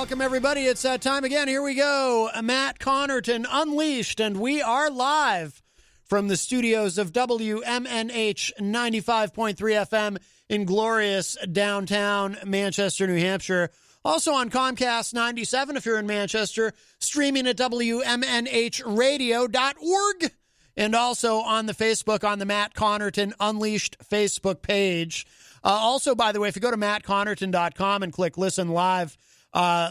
welcome everybody. It's that time again. Here we go. Matt Connarton Unleashed, and we are live from the studios of WMNH 95.3 FM in glorious downtown Manchester, New Hampshire. Also on Comcast 97 if you're in Manchester, streaming at WMNHradio.org, and also on the Facebook on the Matt Connarton Unleashed Facebook page. Also, by the way, if you go to mattconnerton.com and click Listen Live,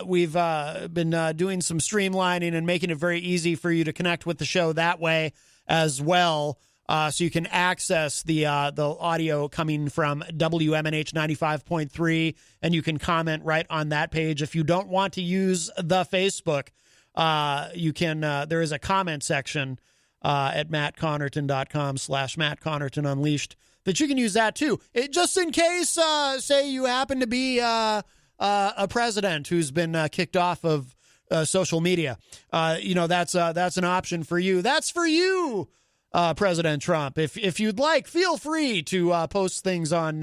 we've been doing some streamlining and making it very easy for you to connect with the show that way as well. So you can access the audio coming from WMNH 95.3, and you can comment right on that page. If you don't want to use the Facebook, you can. There is a comment section at mattconnerton.com/Matt Connarton Unleashed that you can use that too. Just in case, say you happen to be a president who's been kicked off of social media. That's an option for you. That's for you, President Trump. If you'd like, feel free to post things on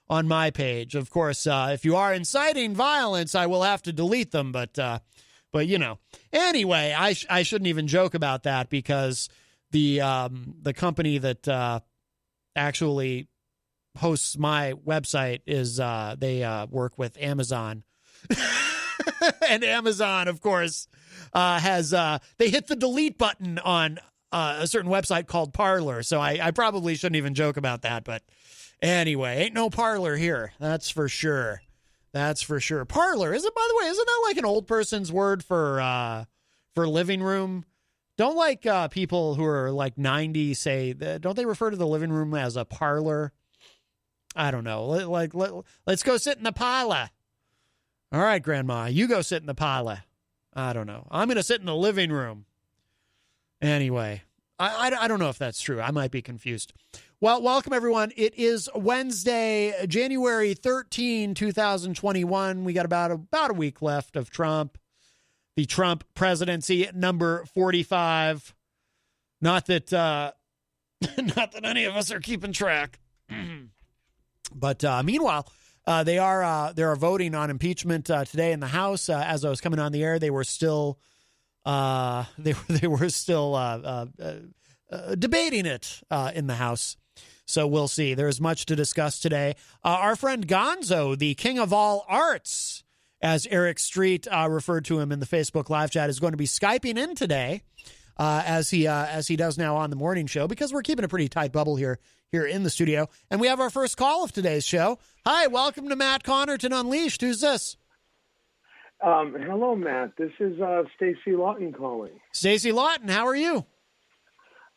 my page. Of course, if you are inciting violence, I will have to delete them. But anyway, I shouldn't even joke about that, because the company that actually hosts my website is they work with Amazon. And Amazon, of course, has they hit the delete button on a certain website called Parler. So I probably shouldn't even joke about that. But anyway, ain't no Parler here. That's for sure. That's for sure. Parler, is it, by the way, isn't that like an old person's word for living room? Don't people who are like 90 say, don't they refer to the living room as a parlor? I don't know. Let's go sit in the parlor. All right, Grandma, you go sit in the parlor. I don't know. I'm going to sit in the living room. Anyway, I don't know if that's true. I might be confused. Well, welcome, everyone. It is Wednesday, January 13, 2021. We got about a week left of Trump. The Trump presidency, number 45. Not that any of us are keeping track. But meanwhile, they are voting on impeachment today in the House. As I was coming on the air, they were still debating it in the House. So we'll see. There's much to discuss today. Our friend Gonzo, the king of all arts, as Eric Street referred to him in the Facebook live chat, is going to be Skyping in today, as he does now on the morning show, because we're keeping a pretty tight bubble here in the studio. And we have our first call of today's show. Hi, welcome to Matt Connarton Unleashed. Who's this? Hello, Matt. This is Stacie Laughton calling. Stacie Laughton, how are you?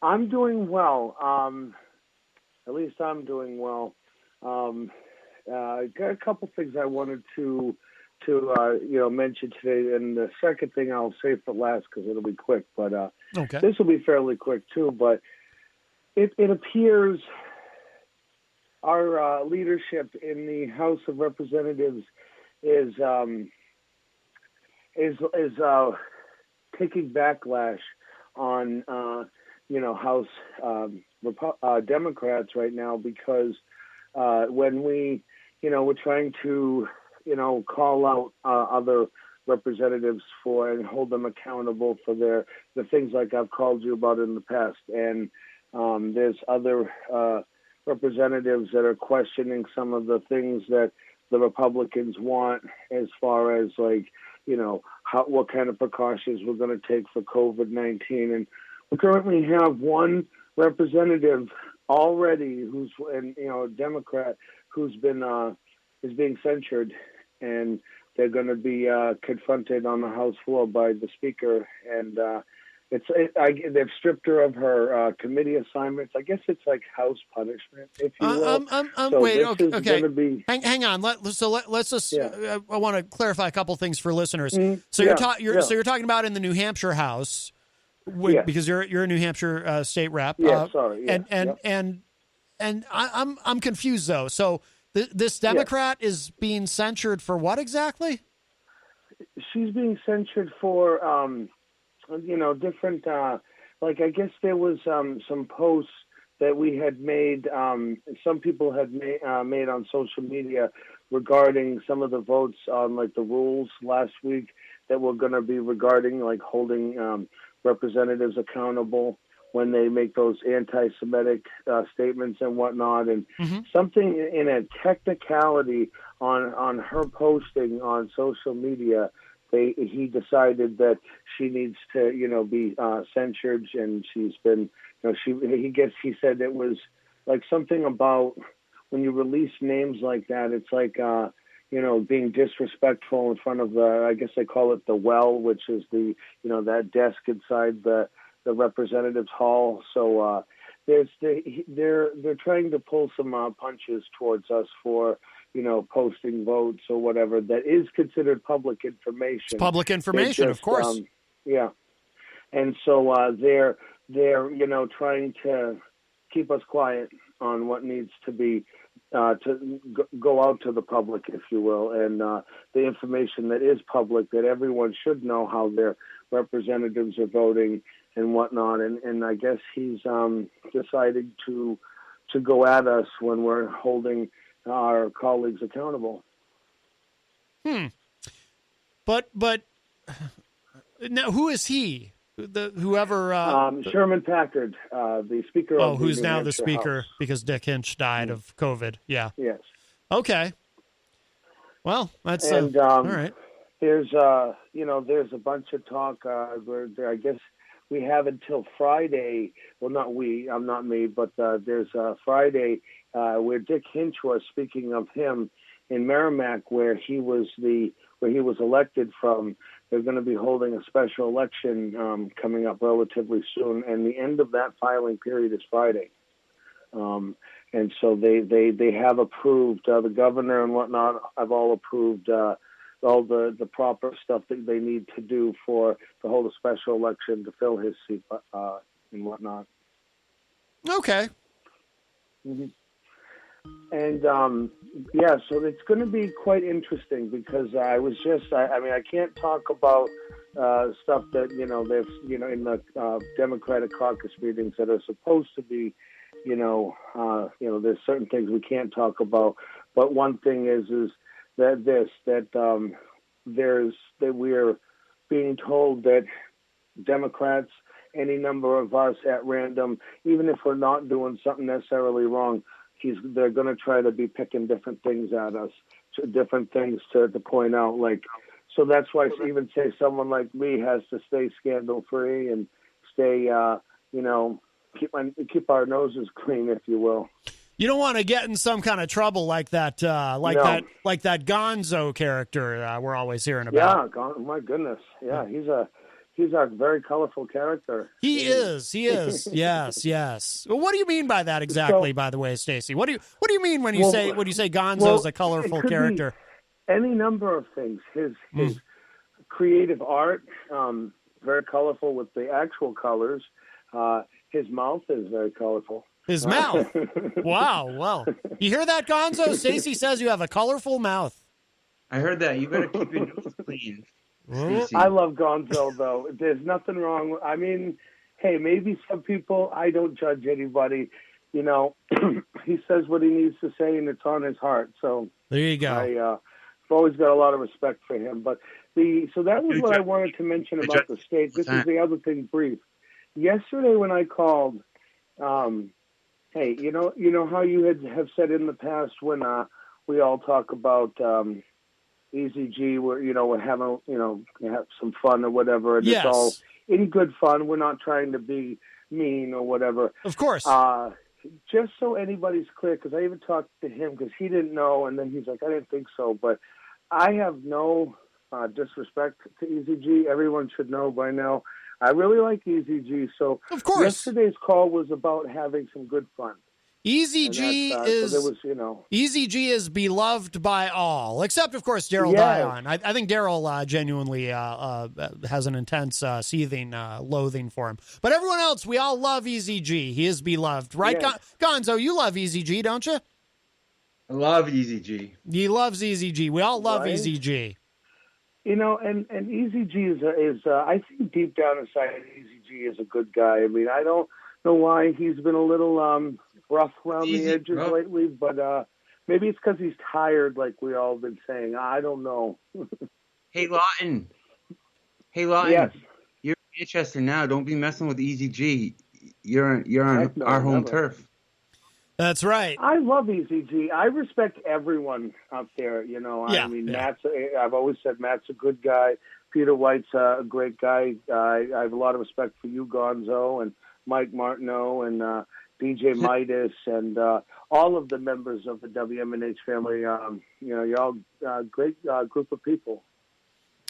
I'm doing well. At least I'm doing well. I got a couple things I wanted to mention today, and the second thing I'll save for last because it'll be quick. But okay. This will be fairly quick too. But it appears our leadership in the House of Representatives is taking backlash on House Democrats right now, because when we're trying to call out other representatives for and hold them accountable for the things like I've called you about in the past, and there's other representatives that are questioning some of the things that the Republicans want, as far as what kind of precautions we're going to take for COVID-19. And we currently have one representative already who's a Democrat who's been is being censured, and they're going to be confronted on the House floor by the Speaker, and they've stripped her of her committee assignments. I guess it's like House punishment, if you will. Wait, okay. Hang on. Let's just. Yeah. I want to clarify a couple things for listeners. Mm-hmm. So you're talking about in the New Hampshire House, because you're a New Hampshire state rep. Yeah, sorry. Yeah, and I'm confused though. So this Democrat is being censured for what exactly? She's being censured for different, I guess there was some posts that we had made, some people had made on social media regarding some of the votes on like the rules last week that were going to be regarding like holding representatives accountable when they make those anti-Semitic statements and whatnot, and something in a technicality on her posting on social media, he decided that she needs to, be censured, and she's been, he said it was like something about when you release names like that, it's like, being disrespectful in front of I guess they call it the well, which is the, that desk inside the representatives hall. So they're trying to pull some punches towards us for posting votes or whatever that is considered public information. It's public information, of course. Yeah, and so they're trying to keep us quiet on what needs to be to go out to the public, if you will, and the information that is public that everyone should know how their representatives are voting and whatnot, and I guess he's decided to go at us when we're holding our colleagues accountable. But now, who is he? Whoever Sherman Packard, the Speaker. Oh, of who's the now New the Hampshire Speaker House. because Dick Hinch died of COVID. Yeah. Yes. Okay. Well, that's and all right. There's there's a bunch of talk where I guess we have until Friday. Well, not we. I'm not me, but there's Friday where Dick Hinch was, speaking of him, in Merrimack, where he was elected from. They're going to be holding a special election coming up relatively soon, and the end of that filing period is Friday. And so they have approved, the governor and whatnot have all approved all the proper stuff that they need to do to hold a special election to fill his seat and whatnot. Okay. Mm-hmm. And so it's going to be quite interesting because I can't talk about stuff that there's in the Democratic caucus meetings that are supposed to be there's certain things we can't talk about, but one thing is that we're being told that Democrats, any number of us at random, even if we're not doing something necessarily wrong, they're going to try to be picking different things at us, different things to point out. Like, so that's why even say someone like me has to stay scandal free and stay, keep our noses clean, if you will. You don't want to get in some kind of trouble like that, like that Gonzo character we're always hearing about. Yeah, my goodness, yeah, he's a very colorful character. He is. Yes. Well, what do you mean by that exactly? By the way, Stacie, what do you mean when you say Gonzo's a colorful character? Any number of things. His creative art, very colorful with the actual colors. His mouth is very colorful. His mouth. Wow. Well, you hear that, Gonzo? Stacie says you have a colorful mouth. I heard that. You better keep your nose clean. I love Gonzo, though. There's nothing wrong. I mean, hey, maybe some people, I don't judge anybody. He says what he needs to say, and it's on his heart. So there you go. I've always got a lot of respect for him. But so that was what I wanted to mention about the state. This is the other thing, brief. Yesterday when I called, hey, you know how you have said in the past when we all talk about Easy G, where we're having have some fun or whatever, and yes. It's all in good fun. We're not trying to be mean or whatever. Of course. Just so anybody's clear, because I even talked to him because he didn't know, and then he's like, I didn't think so, but I have no disrespect to Easy G. Everyone should know by now. I really like Easy G. So of course, yesterday's call was about having some good fun. Easy G Easy G is beloved by all, except of course Daryl Dion. I think Daryl genuinely has an intense seething loathing for him. But everyone else, we all love Easy G. He is beloved, right? Yes. Gonzo, you love Easy G, don't you? I love Easy G. He loves Easy G. We all love Easy G. And Easy G is I think deep down inside, Easy G is a good guy. I mean, I don't know why he's been a little rough around the edges lately, but Maybe it's because he's tired, like we all been saying. I don't know. Hey, Lawton. Hey, Lawton. Yes. You're in Manchester now. Don't be messing with Easy G. You're on Heck no, our home never. turf. That's right. I love EZG. I respect everyone out there. You know, Yeah, I mean, yeah. I've always said Matt's a good guy. Peter White's a great guy. I have a lot of respect for you, Gonzo, and Mike Martineau, and DJ Midas, and all of the members of the WMNH family. You know, you're all a great group of people.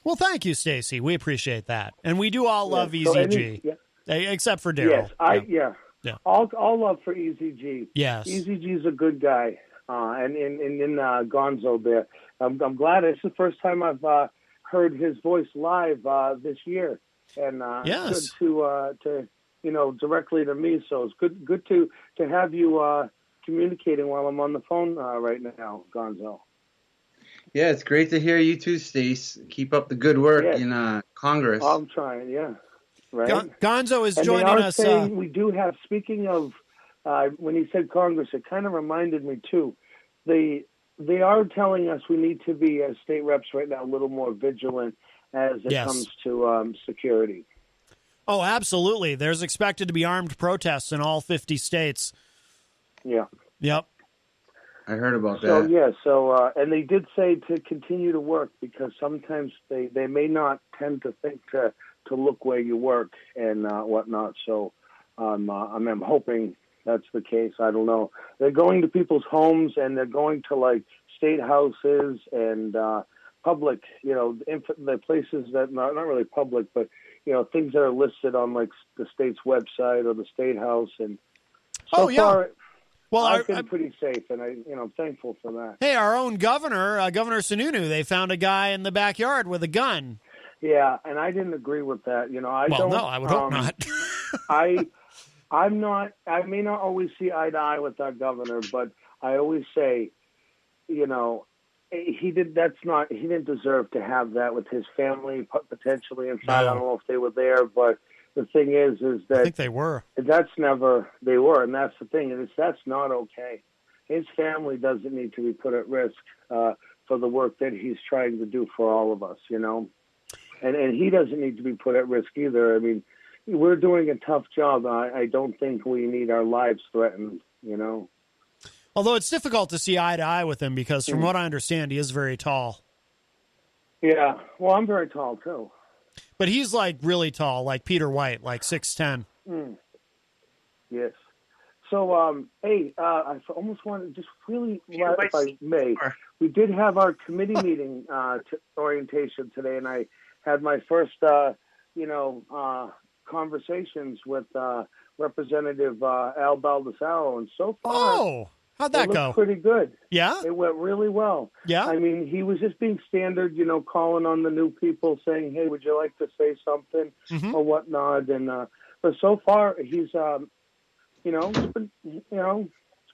Well, thank you, Stacie. We appreciate that. And we do all love Yeah, so EZG, except for Daryl. Yes, Yeah. All love for EZG. Yes. EZG's a good guy. And in Gonzo there. I'm glad it's the first time I've heard his voice live this year. And Yes. good to you know, directly to me. So it's good to have you communicating while I'm on the phone right now, Gonzo. Yeah, it's great to hear you too, Stace. Keep up the good work in Congress. I'm trying, yeah. Right. Gonzo is and joining they are us. Saying we do have, speaking of, when he said Congress, it kind of reminded me too. They are telling us we need to be, as state reps right now, a little more vigilant as it comes to security. Oh, absolutely. There's expected to be armed protests in all 50 states. Yeah. Yep. I heard about that. So and they did say to continue to work because sometimes they may not tend to think to look where you work and whatnot. So I'm hoping that's the case. I don't know. They're going to people's homes and they're going to like state houses and public, you know, the places that not really public, but you know, things that are listed on like the state's website or the state house. And so far, well, I've been pretty safe, and I'm thankful for that. Hey, our own governor, Governor Sununu, they found a guy in the backyard with a gun. Yeah, and I didn't agree with that. You know, I would hope not. I'm not. I may not always see eye to eye with our governor, but I always say, you know, he didn't deserve to have that with his family potentially inside. No. I don't know if they were there, but the thing is that I think they were. They were, and that's the thing. That's not okay. His family doesn't need to be put at risk for the work that he's trying to do for all of us, you know. And he doesn't need to be put at risk either. I mean, we're doing a tough job. I don't think we need our lives threatened, you know. Although it's difficult to see eye to eye with him because, from what I understand, he is very tall. Yeah, well, I'm very tall too. But he's like really tall, like Peter White, like 6'10". Yes. So, hey, I almost wanted to just really, if I may, we did have our committee meeting orientation today, and I had my first, conversations with Representative Al Baldessaro, and so far, how'd that go? Pretty good. Yeah? It went really well. Yeah? I mean, he was just being standard, you know, calling on the new people, saying, hey, would you like to say something or whatnot? And but so far, he's, it's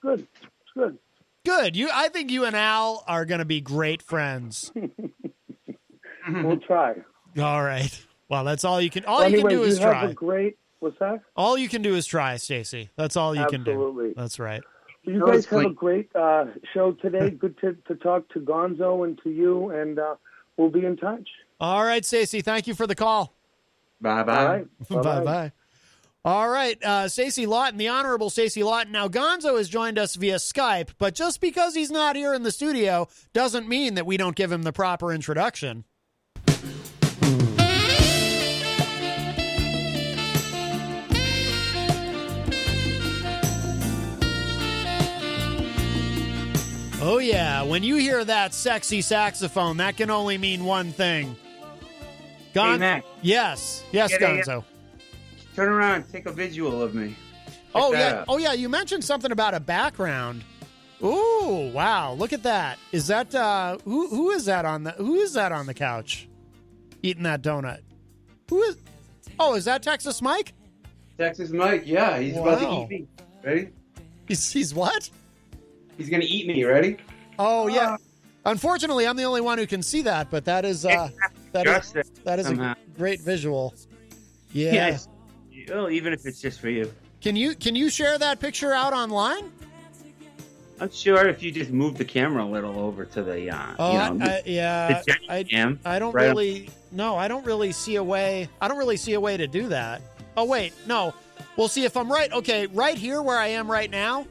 good. It's good. Good. I think you and Al are going to be great friends. We'll try. All right. Well, that's all you can. You can do is try. What's that? All you can do is try, Stacie. That's all you can do. Absolutely. That's right. You guys have a great show today. Good to talk to Gonzo and to you, and we'll be in touch. All right, Stacie. Thank you for the call. Bye-bye. All right. Bye-bye. All right, Stacie Laughton, the Honorable Stacie Laughton. Now, Gonzo has joined us via Skype, but just because he's not here in the studio doesn't mean that we don't give him the proper introduction. Oh, yeah. When you hear that sexy saxophone, that can only mean one thing. Hey, Mac. Yes, Gonzo. Turn around. Take a visual of me. Oh, yeah. You mentioned something about a background. Ooh, wow. Look at that. Is that, who is that on the couch eating that donut? Is that Texas Mike? Texas Mike, yeah. He's about to eat me. Ready? He's what? He's going to eat me. Ready? Oh, yeah. Unfortunately, I'm the only one who can see that, but that is a great visual. Yeah. Yes. Well, even if it's just for you. Can you share that picture out online? I'm sure if you just move the camera a little over to the, yeah, the cam, I don't right really, no, I don't really see a way. I don't really see a way to do that. Oh, wait, no. We'll see if I'm right. Okay, right here where I am right now.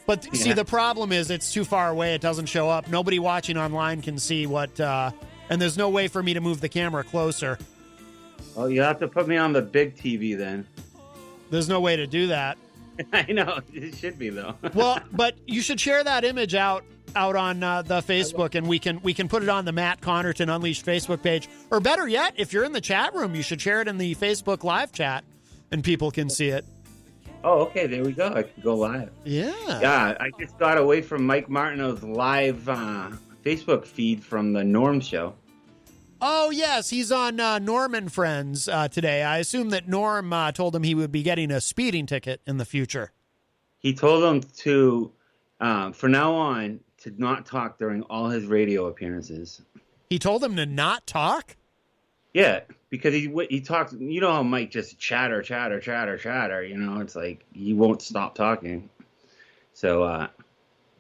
But see, the problem is it's too far away. It doesn't show up. Nobody watching online can see what, and there's no way for me to move the camera closer. Oh, you have to put me on the big TV then. There's no way to do that. I know. It should be, though. Well, but you should share that image out on the Facebook, and we can put it on the Matt Connarton Unleashed Facebook page. Or better yet, if you're in the chat room, you should share it in the Facebook live chat, and people can see it. Oh, okay. There we go. I can go live. Yeah. Yeah, I just got away from Mike Martineau's live Facebook feed from the Norm show. Oh, yes. He's on Norm and Friends today. I assume that Norm told him he would be getting a speeding ticket in the future. He told him to, for now on, to not talk during all his radio appearances. He told him to not talk? Yeah, because he talks. You know how Mike just chatter. You know, it's like he won't stop talking. So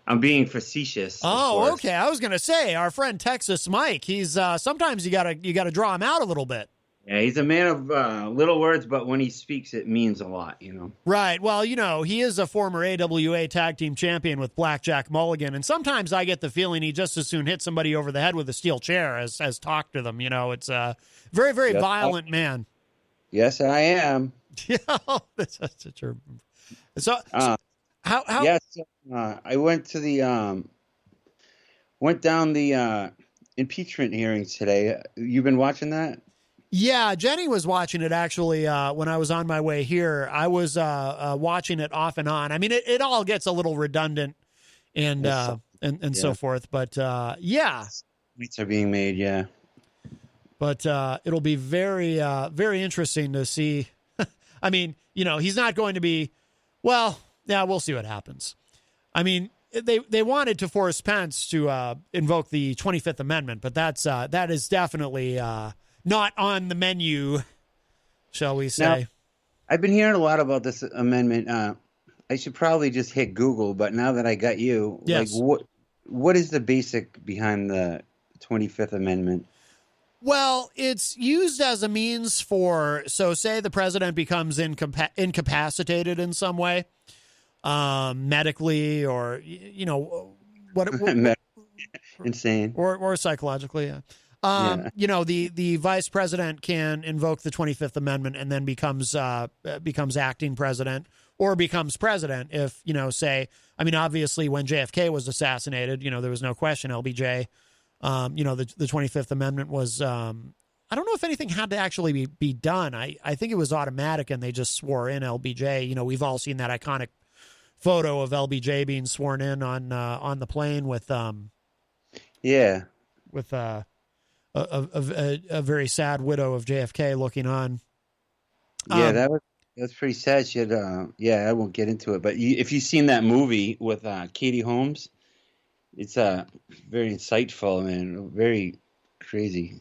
I'm being facetious. Oh, okay. I was gonna say our friend Texas Mike. He's sometimes you gotta draw him out a little bit. Yeah, he's a man of little words, but when he speaks, it means a lot, you know. Right. Well, you know, he is a former AWA tag team champion with Blackjack Mulligan, and sometimes I get the feeling he just as soon hit somebody over the head with a steel chair as talk to them. You know, it's a very, very violent man. Yes, I am. Yeah, that's such a. So how? Yes, I went to the went down the impeachment hearings today. You've been watching that? Yeah, Jenny was watching it actually when I was on my way here. I was watching it off and on. I mean, it all gets a little redundant and so forth, but yeah. Tweets are being made, yeah. But it'll be very, very interesting to see. I mean, you know, he's not going to be, well, yeah, we'll see what happens. I mean, they wanted to force Pence to invoke the 25th Amendment, but that is definitely not on the menu, shall we say. Now, I've been hearing a lot about this amendment. I should probably just hit Google, but now that I got you, yes. Like what is the basic behind the 25th Amendment? Well, it's used as a means for, so say the president becomes incapacitated in some way, medically or, you know, what insane or psychologically. Yeah. You know, the vice president can invoke the 25th Amendment and then becomes acting president or becomes president if, you know, say, I mean, obviously when JFK was assassinated, you know, there was no question LBJ. You know, the 25th Amendment was, I don't know if anything had to actually be done. I think it was automatic and they just swore in LBJ. You know, we've all seen that iconic photo of LBJ being sworn in on the plane with a very sad widow of JFK looking on. Yeah, that's pretty sad. She had, I won't get into it, but if you've seen that movie with Katie Holmes, it's very insightful and very crazy.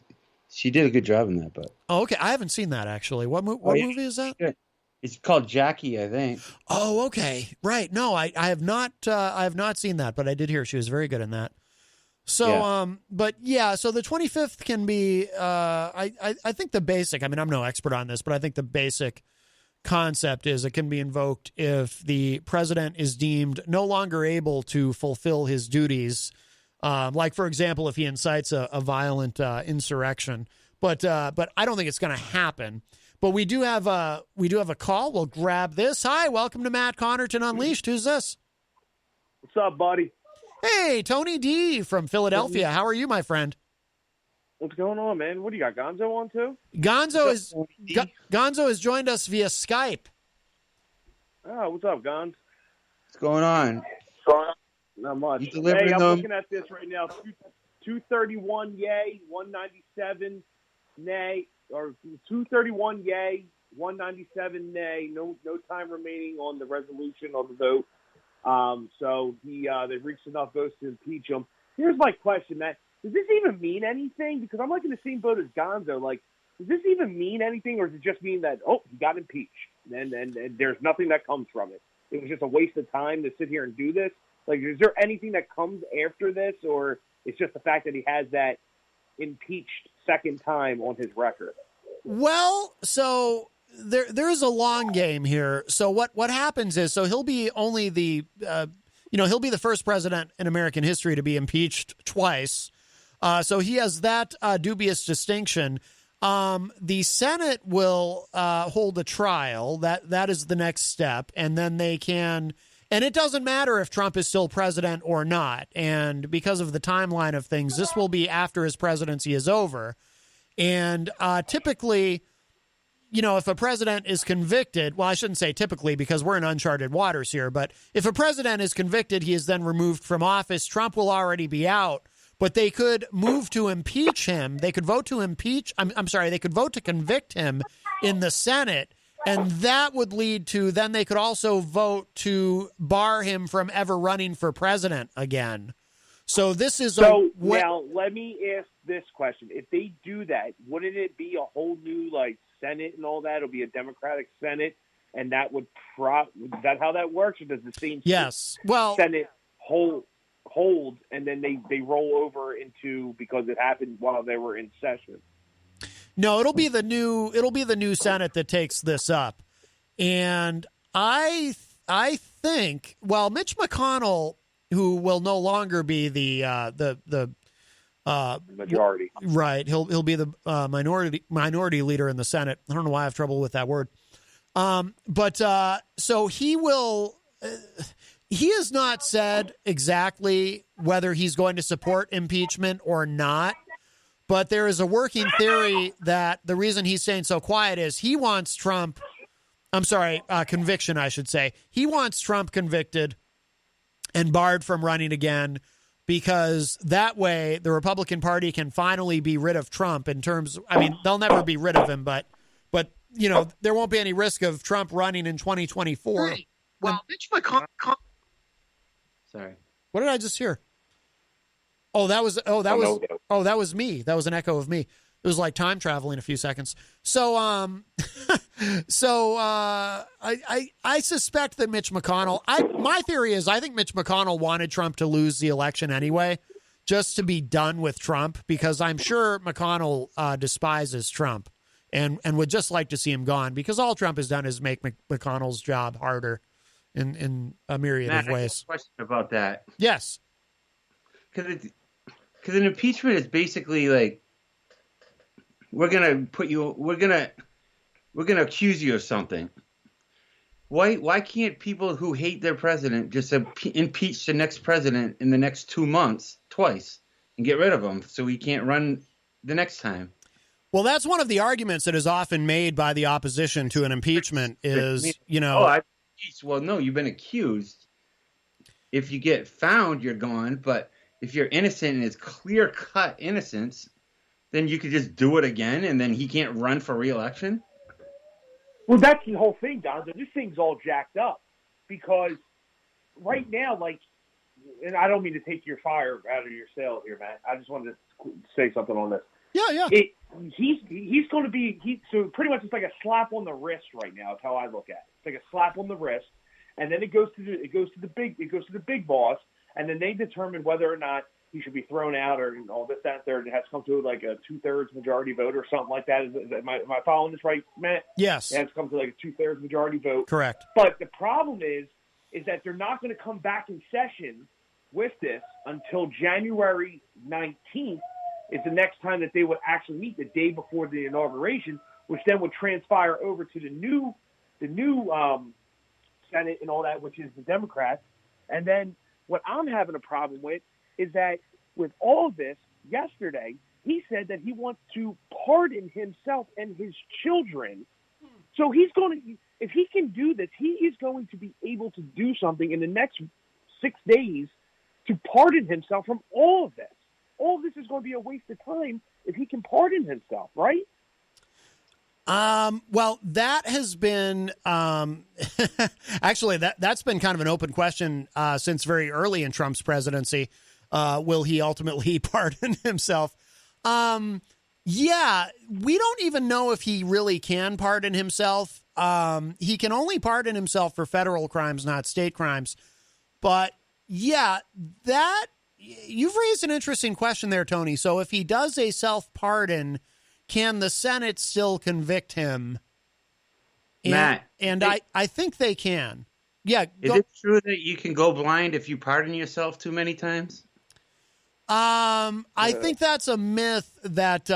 She did a good job in that, but okay, I haven't seen that actually. What movie is that? It's called Jackie, I think. Oh, okay, right. No, I have not. I have not seen that, but I did hear she was very good in that. So, but yeah, so the 25th can be. I think the basic. I mean, I'm no expert on this, but I think the basic concept is it can be invoked if the president is deemed no longer able to fulfill his duties, like for example, if he incites a violent insurrection. But I don't think it's going to happen. But we do have a call. We'll grab this. Hi, welcome to Matt Connarton Unleashed. Who's this? What's up, buddy? Hey, Tony D from Philadelphia. How are you, my friend? What's going on, man? What do you got, Gonzo on too? Gonzo has joined us via Skype. Oh, what's up, Gonz? What's going on? Not much. Hey, I'm looking at this right now. 231 yay, 197 nay, or 231 yay, 197 nay. No time remaining on the resolution on the vote. So they've reached enough votes to impeach him. Here's my question, Matt. Does this even mean anything? Because I'm like in the same boat as Gonzo. Like, does this even mean anything, or does it just mean that, he got impeached, and there's nothing that comes from it? It was just a waste of time to sit here and do this? Like, is there anything that comes after this, or it's just the fact that he has that impeached second time on his record? Well, so there's a long game here. So what happens is, so he'll be only the he'll be the first president in American history to be impeached twice. So he has that dubious distinction. The Senate will hold a trial. That is the next step, and then they can. And it doesn't matter if Trump is still president or not. And because of the timeline of things, this will be after his presidency is over. And typically, if a president is convicted, well, I shouldn't say typically because we're in uncharted waters here, but if a president is convicted, he is then removed from office. Trump will already be out, but they could move to impeach him. They could vote to impeach. They could vote to convict him in the Senate. And that would lead to, then they could also vote to bar him from ever running for president again. So this is now let me ask this question. If they do that, wouldn't it be a whole new Senate and all that? It'll be a Democratic Senate, and that would is that how that works, or does the same Senate hold and then they roll over into, because it happened while they were in session? No, it'll be the new Senate that takes this up. And I think, well, Mitch McConnell, who will no longer be the majority, right? He'll be the minority leader in the Senate. I don't know why I have trouble with that word. So he will. He has not said exactly whether he's going to support impeachment or not. But there is a working theory that the reason he's staying so quiet is he wants Trump. Conviction, I should say. He wants Trump convicted and barred from running again, because that way the Republican Party can finally be rid of Trump they'll never be rid of him, but there won't be any risk of Trump running in 2024. Right. Well, Mitch McConnell. Sorry. What did I just hear? That was me. That was an echo of me. It was like time traveling a few seconds. So, I suspect that Mitch McConnell, my theory is I think Mitch McConnell wanted Trump to lose the election anyway, just to be done with Trump, because I'm sure McConnell despises Trump and would just like to see him gone, because all Trump has done is make McConnell's job harder in a myriad of ways. I have a question about that. Yes. Because an impeachment is basically like, we're gonna accuse you of something. Why can't people who hate their president just impeach the next president in the next 2 months twice and get rid of him so he can't run the next time? Well, that's one of the arguments that is often made by the opposition to an impeachment is, well, no, you've been accused. If you get found, you're gone, but if you're innocent and it's clear-cut innocence, then you could just do it again, and then he can't run for re-election? Well, that's the whole thing, Gonzo. This thing's all jacked up, because right now, and I don't mean to take your fire out of your sail here, Matt. I just wanted to say something on this. Yeah. He's going to be so pretty much it's like a slap on the wrist right now. Is how I look at it. It's like a slap on the wrist, and then it goes to the big boss. And then they determine whether or not he should be thrown out or all this, that, third. It has to come to like a 2/3 majority vote or something like that. Am I following this right, Matt? Yes. It has to come to like a 2/3 majority vote. Correct. But the problem is that they're not going to come back in session with this until January 19th is the next time that they would actually meet, the day before the inauguration, which then would transpire over to the new Senate and all that, which is the Democrats. And then what I'm having a problem with is that with all of this, yesterday, he said that he wants to pardon himself and his children. So if he can do this, he is going to be able to do something in the next 6 days to pardon himself from all of this. All of this is going to be a waste of time if he can pardon himself, right? Well, that has been actually that's been kind of an open question since very early in Trump's presidency. Will he ultimately pardon himself? Yeah, we don't even know if he really can pardon himself. He can only pardon himself for federal crimes, not state crimes. But Yeah, that you've raised an interesting question there, Tony. So if he does a self-pardon, can the Senate still convict him? Matt, I think they can. Yeah. Is it true that you can go blind if you pardon yourself too many times? I think that's a myth that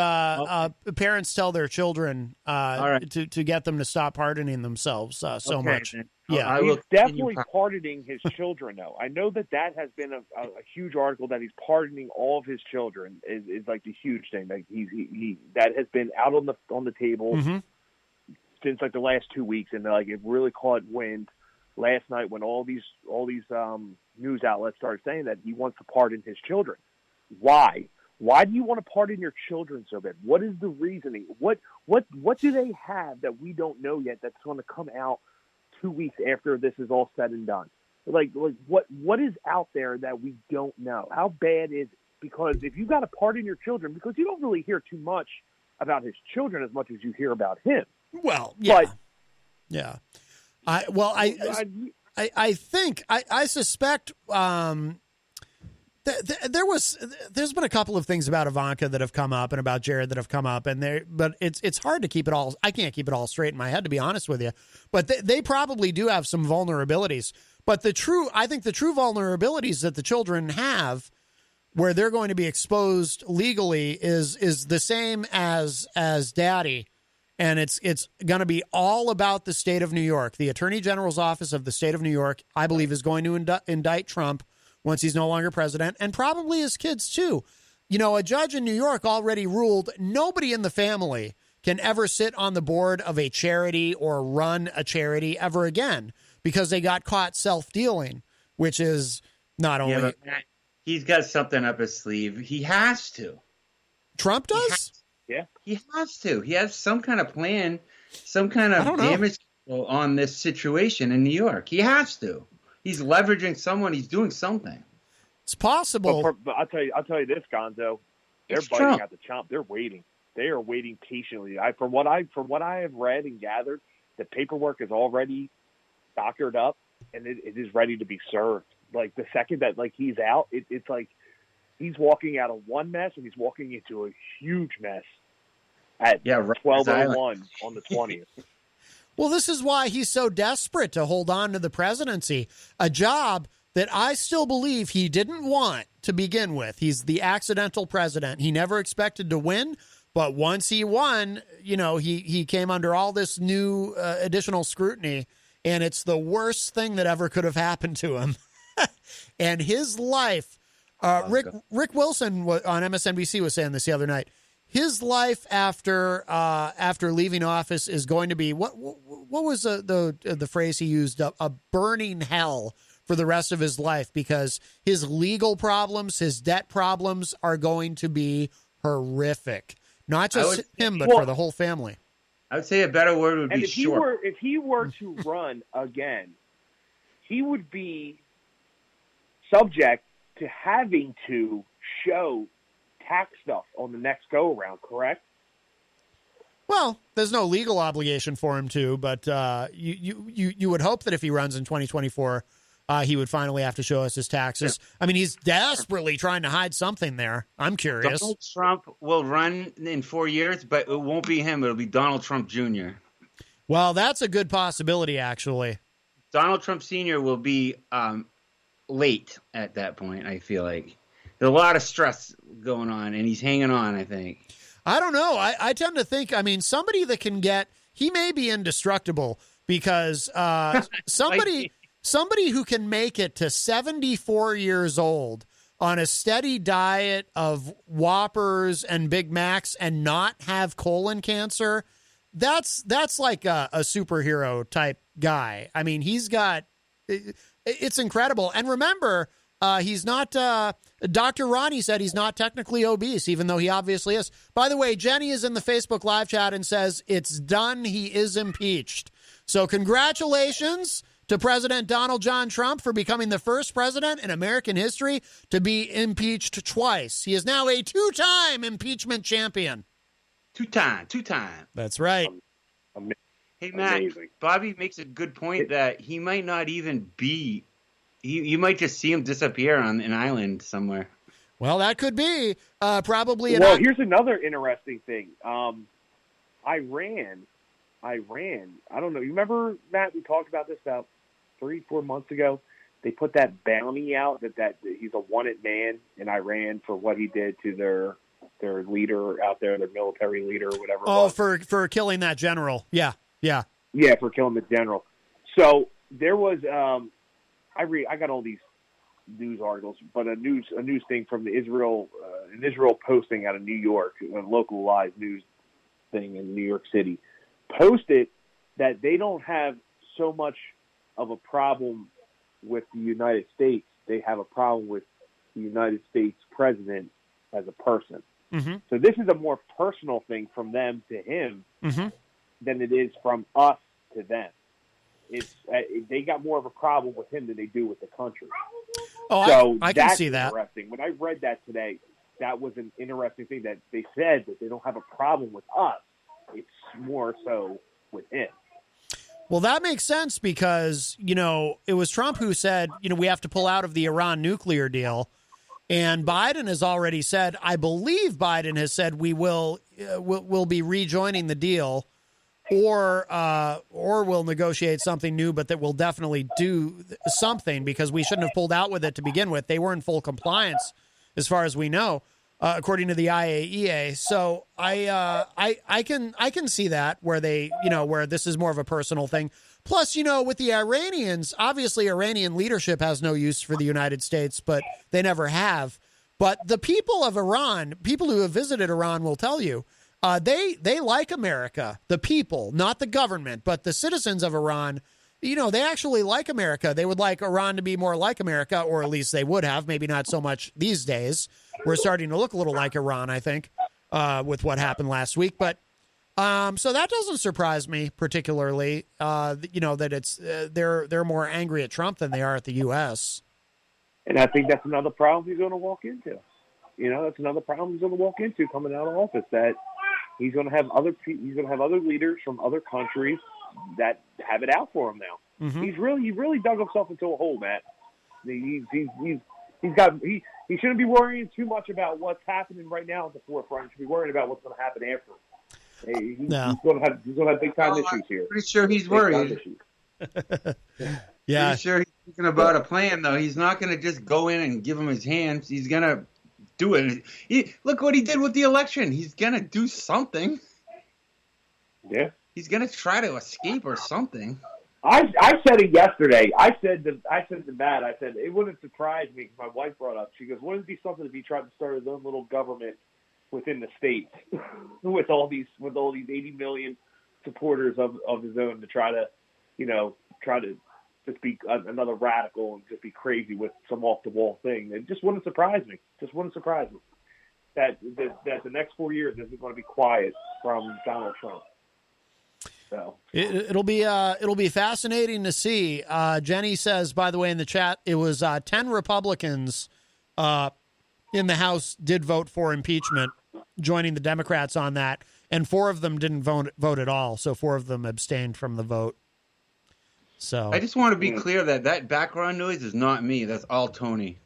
parents tell their children to get them to stop pardoning themselves so much. Then. Yeah, he's definitely pardoning his children, though. I know that has been a huge article that he's pardoning all of his children is like the huge thing. Like he that has been out on the table since like the last 2 weeks, and like it really caught wind last night when all these news outlets started saying that he wants to pardon his children. Why? Why do you want to pardon your children so bad? What is the reasoning? What do they have that we don't know yet that's going to come out 2 weeks after this is all said and done? Like what is out there that we don't know? How bad is it? Because if you got to pardon your children, because you don't really hear too much about his children as much as you hear about him. Well, yeah. But, yeah. I think I suspect there's been a couple of things about Ivanka that have come up and about Jared that have come up, but it's hard to keep it all. I can't keep it all straight in my head, to be honest with you. But they probably do have some vulnerabilities. But I think the true vulnerabilities that the children have, where they're going to be exposed legally, is the same as Daddy. And it's going to be all about the state of New York. The Attorney General's office of the state of New York, I believe, is going to indict Trump once he's no longer president, and probably his kids too. You know, a judge in New York already ruled nobody in the family can ever sit on the board of a charity or run a charity ever again because they got caught self-dealing, which is not only... Yeah, but Matt, he's got something up his sleeve. He has to. Trump does? Yeah. He has to. He has some kind of plan, some kind of damage control on this situation in New York. He has to. He's leveraging someone. He's doing something. It's possible. But I'll tell you this, Gonzo. They're It's biting Trump. at the chomp. They're waiting. They are waiting patiently. From what I have read and gathered, the paperwork is already doctored up and it is ready to be served. Like the second that he's out, it's like he's walking out of one mess and he's walking into a huge mess at 12:01 on the 20th. Well, this is why he's so desperate to hold on to the presidency, a job that I still believe he didn't want to begin with. He's the accidental president. He never expected to win, but once he won, you know, he came under all this new additional scrutiny, and it's the worst thing that ever could have happened to him. And his life, Rick Wilson on MSNBC was saying this the other night. His life after leaving office is going to be what was the phrase he used, a burning hell for the rest of his life, because his legal problems, his debt problems are going to be horrific. Not just him, but for the whole family. I would say a better word would be short. If he were to run again, he would be subject to having to show tax stuff on the next go around, correct? Well, there's no legal obligation for him to, but you would hope that if he runs in 2024, he would finally have to show us his taxes. Yeah. I mean, he's desperately trying to hide something there. I'm curious. Donald Trump will run in 4 years, but it won't be him. It'll be Donald Trump Jr. Well, that's a good possibility, actually. Donald Trump Sr. will be late at that point, I feel like. There's a lot of stress going on, and he's hanging on, I think. I don't know. I tend to think, I mean, somebody that can he may be indestructible because somebody who can make it to 74 years old on a steady diet of Whoppers and Big Macs and not have colon cancer, that's like a superhero type guy. I mean, it's incredible. And remember, he's not, Dr. Ronnie said he's not technically obese, even though he obviously is. By the way, Jenny is in the Facebook live chat and says it's done. He is impeached. So congratulations to President Donald John Trump for becoming the first president in American history to be impeached twice. He is now a two-time impeachment champion. Two-time. That's right. Hey, Matt, amazing. Bobby makes a good point that he might not even be You might just see him disappear on an island somewhere. Well, that could be probably. Well, here's another interesting thing. Iran. I don't know. You remember, Matt? We talked about this about 3-4 months ago. They put that bounty out that he's a wanted man in Iran for what he did to their leader out there, their military leader or whatever. Oh, for killing that general. Yeah, for killing the general. So there was I got all these news articles, but a news thing from an Israel posting out of New York, a localized news thing in New York City, posted that they don't have so much of a problem with the United States. They have a problem with the United States president as a person. Mm-hmm. So this is a more personal thing from them to him mm-hmm. than it is from us to them. It's they got more of a problem with him than they do with the country. Oh, so I can see that. Interesting. When I read that today, that was an interesting thing that they said that they don't have a problem with us. It's more so with him. Well, that makes sense because, it was Trump who said, we have to pull out of the Iran nuclear deal. And Biden has already said, I believe Biden has said we will be rejoining the deal or we'll negotiate something new, but that we'll definitely do something because we shouldn't have pulled out with it to begin with. They were in full compliance as far as we know, according to the IAEA. So I can see that where they, where this is more of a personal thing. Plus, with the Iranians, obviously Iranian leadership has no use for the United States, but they never have. But the people of Iran, people who have visited Iran will tell you, they like America, the people, not the government, but the citizens of Iran, they actually like America. They would like Iran to be more like America, or at least they would have, maybe not so much these days. We're starting to look a little like Iran, I think, with what happened last week. But so that doesn't surprise me particularly, that it's they're more angry at Trump than they are at the U.S. And I think that's another problem he's going to walk into. That's another problem he's going to walk into coming out of office, that he's going to have other leaders from other countries that have it out for him now. Mm-hmm. He really dug himself into a hole, Matt. He shouldn't be worrying too much about what's happening right now at the forefront. He should be worrying about what's going to happen after. He's going to have big time issues here. Pretty sure he's worried. Yeah, pretty sure he's thinking about a plan though. He's not going to just go in and give him his hands. He's going to do it. Look what he did with the election. He's going to do something. Yeah. He's going to try to escape or something. I said it yesterday. I said to Matt, I said, it wouldn't surprise me because my wife brought up. She goes, wouldn't it be something if he tried to start his own little government within the states with all these 80 million supporters of his own to try to just be another radical and just be crazy with some off the wall thing. It just wouldn't surprise me. That the next 4 years isn't going to be quiet from Donald Trump. So it'll be fascinating to see. Jenny says, by the way, in the chat, it was 10 Republicans in the House did vote for impeachment, joining the Democrats on that, and 4 of them didn't vote at all. So 4 of them abstained from the vote. So I just want to be clear that background noise is not me. That's all Tony.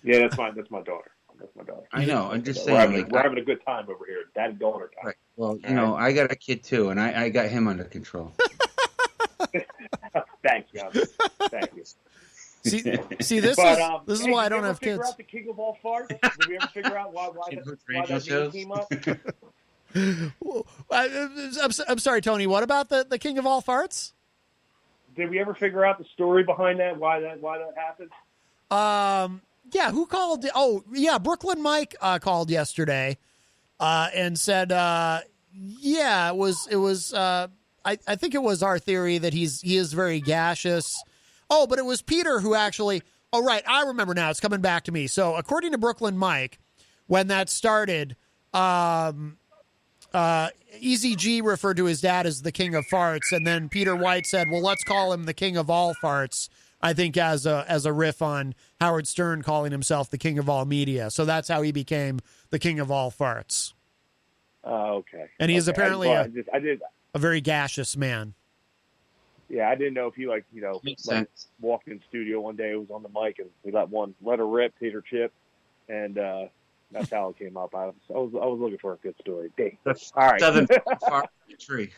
Yeah, that's my daughter. I know. I'm just saying. We're having a good time over here. Dad and daughter time. Right. Well, I got a kid too, and I got him under control. Thanks, guys. Thank you. See, this is why I don't have kids. Did we ever figure out the king of all farts? Did we ever figure out why that name came up? I'm sorry, Tony. What about the king of all farts? Did we ever figure out the story behind that? Why that happened? Yeah, who called? Oh, yeah, Brooklyn Mike called yesterday and said, yeah, it was. I think it was our theory that he is very gaseous. Oh, but it was Peter who actually. Oh, right, I remember now. It's coming back to me. So, according to Brooklyn Mike, when that started, Easy G referred to his dad as the king of farts, and then Peter White said, "Well, let's call him the king of all farts." I think as a riff on Howard Stern calling himself the king of all media. So that's how he became the king of all farts. Okay. And he is apparently a very gaseous man. Yeah, I didn't know if he Makes like sense. walked in studio one day, it was on the mic, and he let her rip, tater chip, and that's how it came up. I was looking for a good story. Dang. All right. Doesn't far from the tree.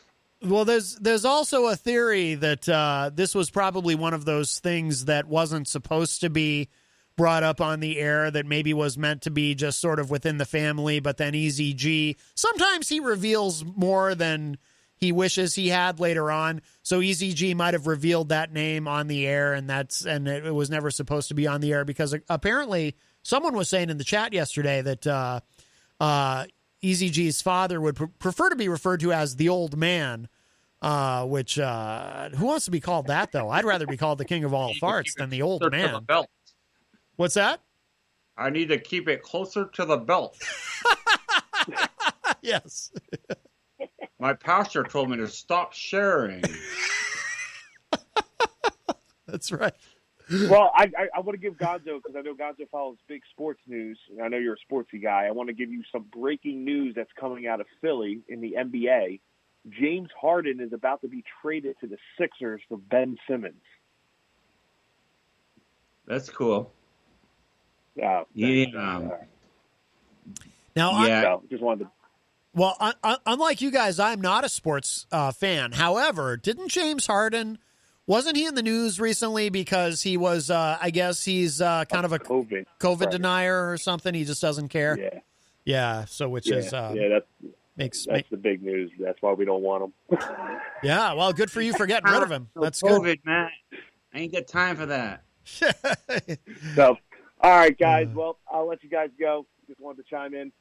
Well, there's also a theory that this was probably one of those things that wasn't supposed to be brought up on the air, that maybe was meant to be just sort of within the family, but then Easy G, sometimes he reveals more than he wishes he had later on. So Easy G might have revealed that name on the air, and it was never supposed to be on the air, because apparently someone was saying in the chat yesterday that Easy G's father would prefer to be referred to as the old man, which who wants to be called that, though? I'd rather be called the king of all farts than the old man. What's that? I need to keep it closer to the belt. Yes. My pastor told me to stop sharing. That's right. Well, I want to give Gonzo, because I know Gonzo follows big sports news, and I know you're a sportsy guy. I want to give you some breaking news that's coming out of Philly in the NBA. James Harden is about to be traded to the Sixers for Ben Simmons. That's cool. Now, Yeah. Just wanted to. well, unlike you guys, I'm not a sports fan. However, didn't James Harden, wasn't he in the news recently because he was, I guess he's kind of a COVID right. denier or something? He just doesn't care. Yeah. Yeah. So which is that's the big news. That's why we don't want him. Yeah. Well, good for you for getting rid of him. That's COVID, good. man. I ain't got time for that. So, all right, guys. Well, I'll let you guys go. Just wanted to chime in.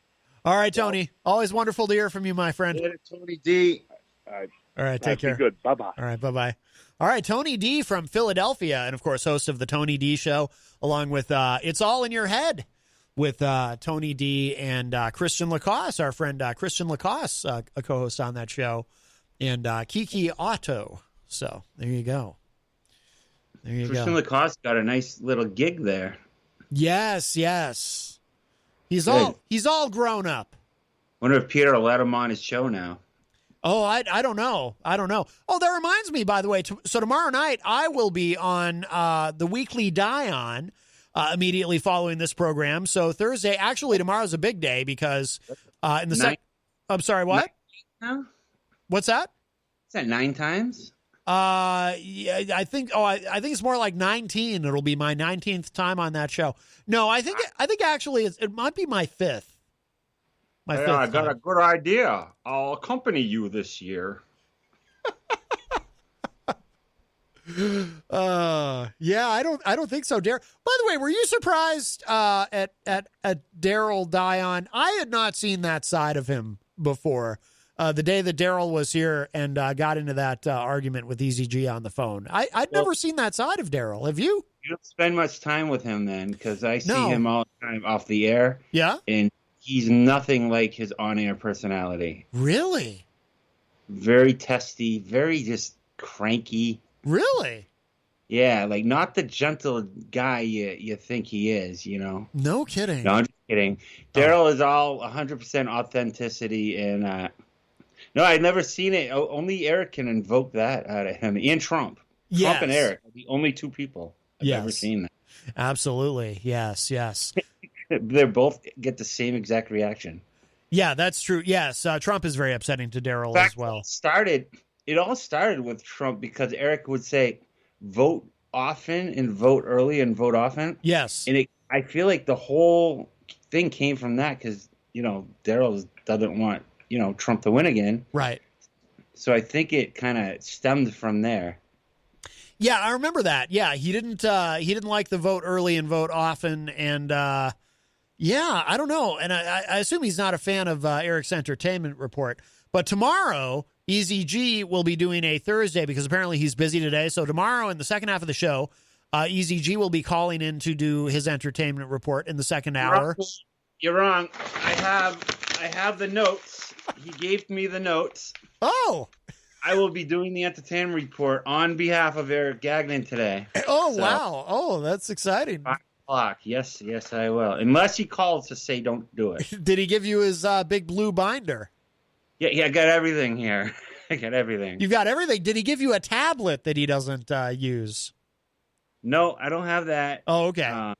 All right, Tony. Always wonderful to hear from you, my friend. Later, Tony D. All right, take care. Be good. Bye-bye. All right, bye-bye. All right, Tony D from Philadelphia, and of course, host of the Tony D Show, along with It's All in Your Head with Tony D and Christian Lacoste, our friend Christian Lacoste, a co-host on that show, and Kiki Otto. So there you go. There you Christian go. Lacoste got a nice little gig there. Yes. He's Good. all grown up. Wonder if Peter will let him on his show now. Oh, I don't know. Oh, that reminds me, by the way. So tomorrow night I will be on the weekly Die-On immediately following this program. So Thursday, actually tomorrow's a big day because in the I'm sorry, what? No? What's that? Is that 9 times? Yeah, I think it's more like 19. It'll be my 19th time on that show. No, I think actually it might be my 5th. My fifth I got time. a good idea. I'll accompany you this year. Yeah, I don't think so, Daryl. By the way, were you surprised at Daryl Die-On? I had not seen that side of him before. The day that Daryl was here and got into that argument with Easy G on the phone. I'd never seen that side of Daryl. Have you? You don't spend much time with him then, because I see No. him all the time off the air. Yeah? And he's nothing like his on-air personality. Really? Very testy, very just cranky. Really? Yeah, like not the gentle guy you think he is, you know? No kidding. No, I'm just kidding. Daryl is all 100% authenticity, and no, I've never seen it. Only Eric can invoke that out of him. And Trump. Yes. Trump and Eric are the only two people I've ever seen that. Absolutely. Yes. They both get the same exact reaction. Yeah, that's true. Yes, Trump is very upsetting to Daryl In fact, as well. It all started with Trump because Eric would say, vote often and vote early and vote often. Yes. And I feel like the whole thing came from that because, Daryl doesn't want, Trump to win again. Right. So I think it kind of stemmed from there. Yeah, I remember that. Yeah, he didn't like the vote early and vote often, and yeah, I don't know. And I assume he's not a fan of Eric's Entertainment Report. But tomorrow, Easy G will be doing a Thursday because apparently he's busy today. So tomorrow in the second half of the show, Easy G will be calling in to do his Entertainment Report in the second hour. You're wrong. I have the notes. He gave me the notes. Oh. I will be doing the Entertainment Report on behalf of Eric Gagnon today. Oh, wow. Oh, that's exciting. 5 o'clock. Yes, I will. Unless he calls to say don't do it. Did he give you his big blue binder? Yeah, I got everything here. I got everything. You've got everything. Did he give you a tablet that he doesn't use? No, I don't have that. Oh, okay.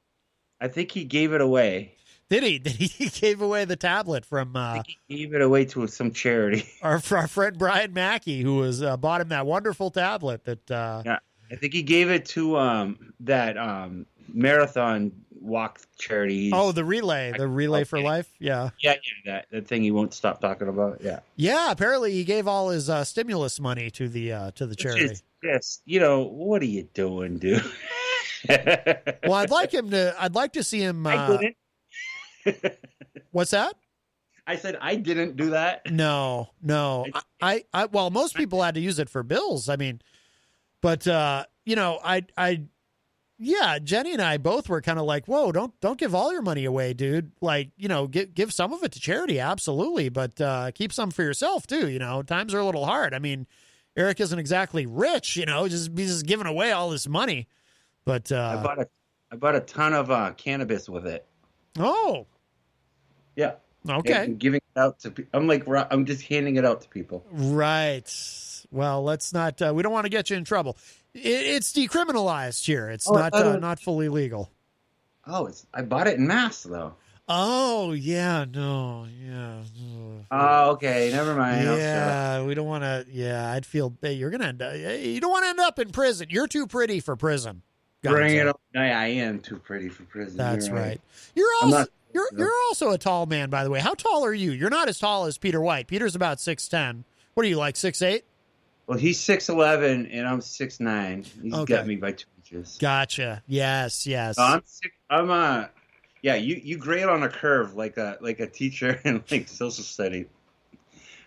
I think he gave it away. Did he? He gave away the tablet from I think he gave it away to some charity. our friend Brian Mackey, who was bought him that wonderful tablet. That Yeah, I think he gave it to that marathon walk charity. the relay for life. Yeah, that thing he won't stop talking about. yeah. Apparently, he gave all his stimulus money to the charity. Yes, what are you doing, dude? Well, I'd like to see him. I didn't. What's that? I said I didn't do that. No. I well, most people had to use it for bills. I mean, but yeah, Jenny and I both were kind of like, whoa, don't give all your money away, dude. Like, give some of it to charity, absolutely, but keep some for yourself too. Times are a little hard. I mean, Eric isn't exactly rich, just giving away all this money. But I bought a ton of cannabis with it. Oh, yeah. Okay. And giving it out to people. I'm just handing it out to people. Right. Well, let's not. We don't want to get you in trouble. It's decriminalized here. It's not fully legal. Oh, I bought it in Mass though. Oh yeah, no, yeah. Oh, okay, never mind. Yeah, we don't want to. Yeah, I'd feel you're gonna end up. You don't want to end up in prison. You're too pretty for prison. Bring it up. I am too pretty for prison. That's You're right. You're also a tall man, by the way. How tall are you? You're not as tall as Peter White. Peter's about 6'10". What are you, like 6'8"? Well, he's 6'11", and I'm 6'9". He's got me by 2 inches. Gotcha. Yes. Yeah, you grade on a curve like a teacher in like social studies.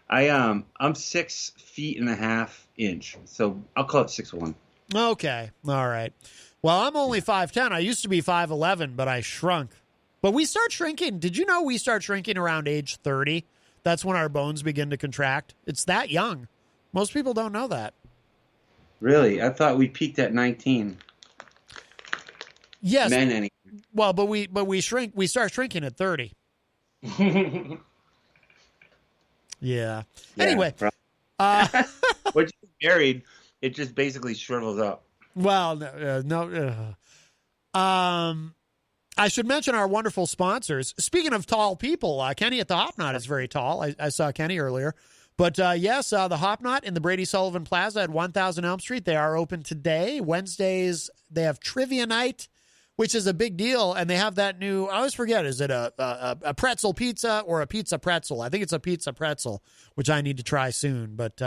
I'm 6 feet and a half inch, so I'll call it 6'1". Okay. All right. Well, I'm only 5'10". I used to be 5'11", but I shrunk. But we start shrinking. Did you know we start shrinking around age 30? That's when our bones begin to contract. It's that young. Most people don't know that. Really? I thought we peaked at 19. Yes. Men anyway. Well, but we shrink. We start shrinking at 30. Yeah. Anyway, once you're married, it just basically shrivels up. Well, no. I should mention our wonderful sponsors. Speaking of tall people, Kenny at the Hop Knot is very tall. I saw Kenny earlier. But yes, the Hop Knot in the Brady Sullivan Plaza at 1000 Elm Street. They are open today. Wednesdays, they have trivia night, which is a big deal. And they have that new, I always forget, is it a pretzel pizza or a pizza pretzel? I think it's a pizza pretzel, which I need to try soon. But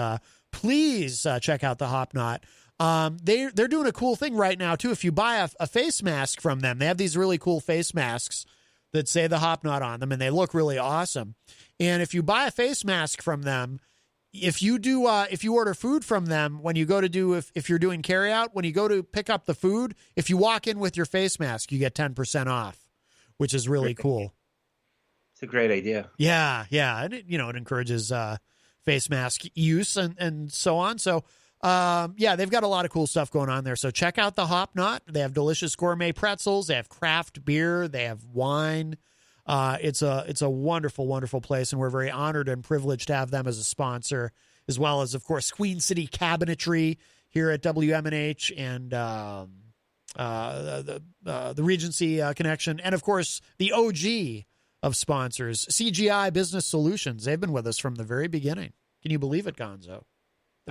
please check out the Hop Knot. They're doing a cool thing right now, too. If you buy a face mask from them, they have these really cool face masks that say the Hop Knot on them, and they look really awesome. And if you buy a face mask from them, if you order food from them, when you go to if you're doing carry out, when you go to pick up the food, if you walk in with your face mask, you get 10% off, which is really cool. It's a great idea. Yeah. And it encourages face mask use and so on. So, they've got a lot of cool stuff going on there. So check out the Hop Knot. They have delicious gourmet pretzels. They have craft beer. They have wine. It's a wonderful, wonderful place, and we're very honored and privileged to have them as a sponsor, as well as, of course, Queen City Cabinetry here at WMNH and the Regency Connection, and, of course, the OG of sponsors, CGI Business Solutions. They've been with us from the very beginning. Can you believe it, Gonzo?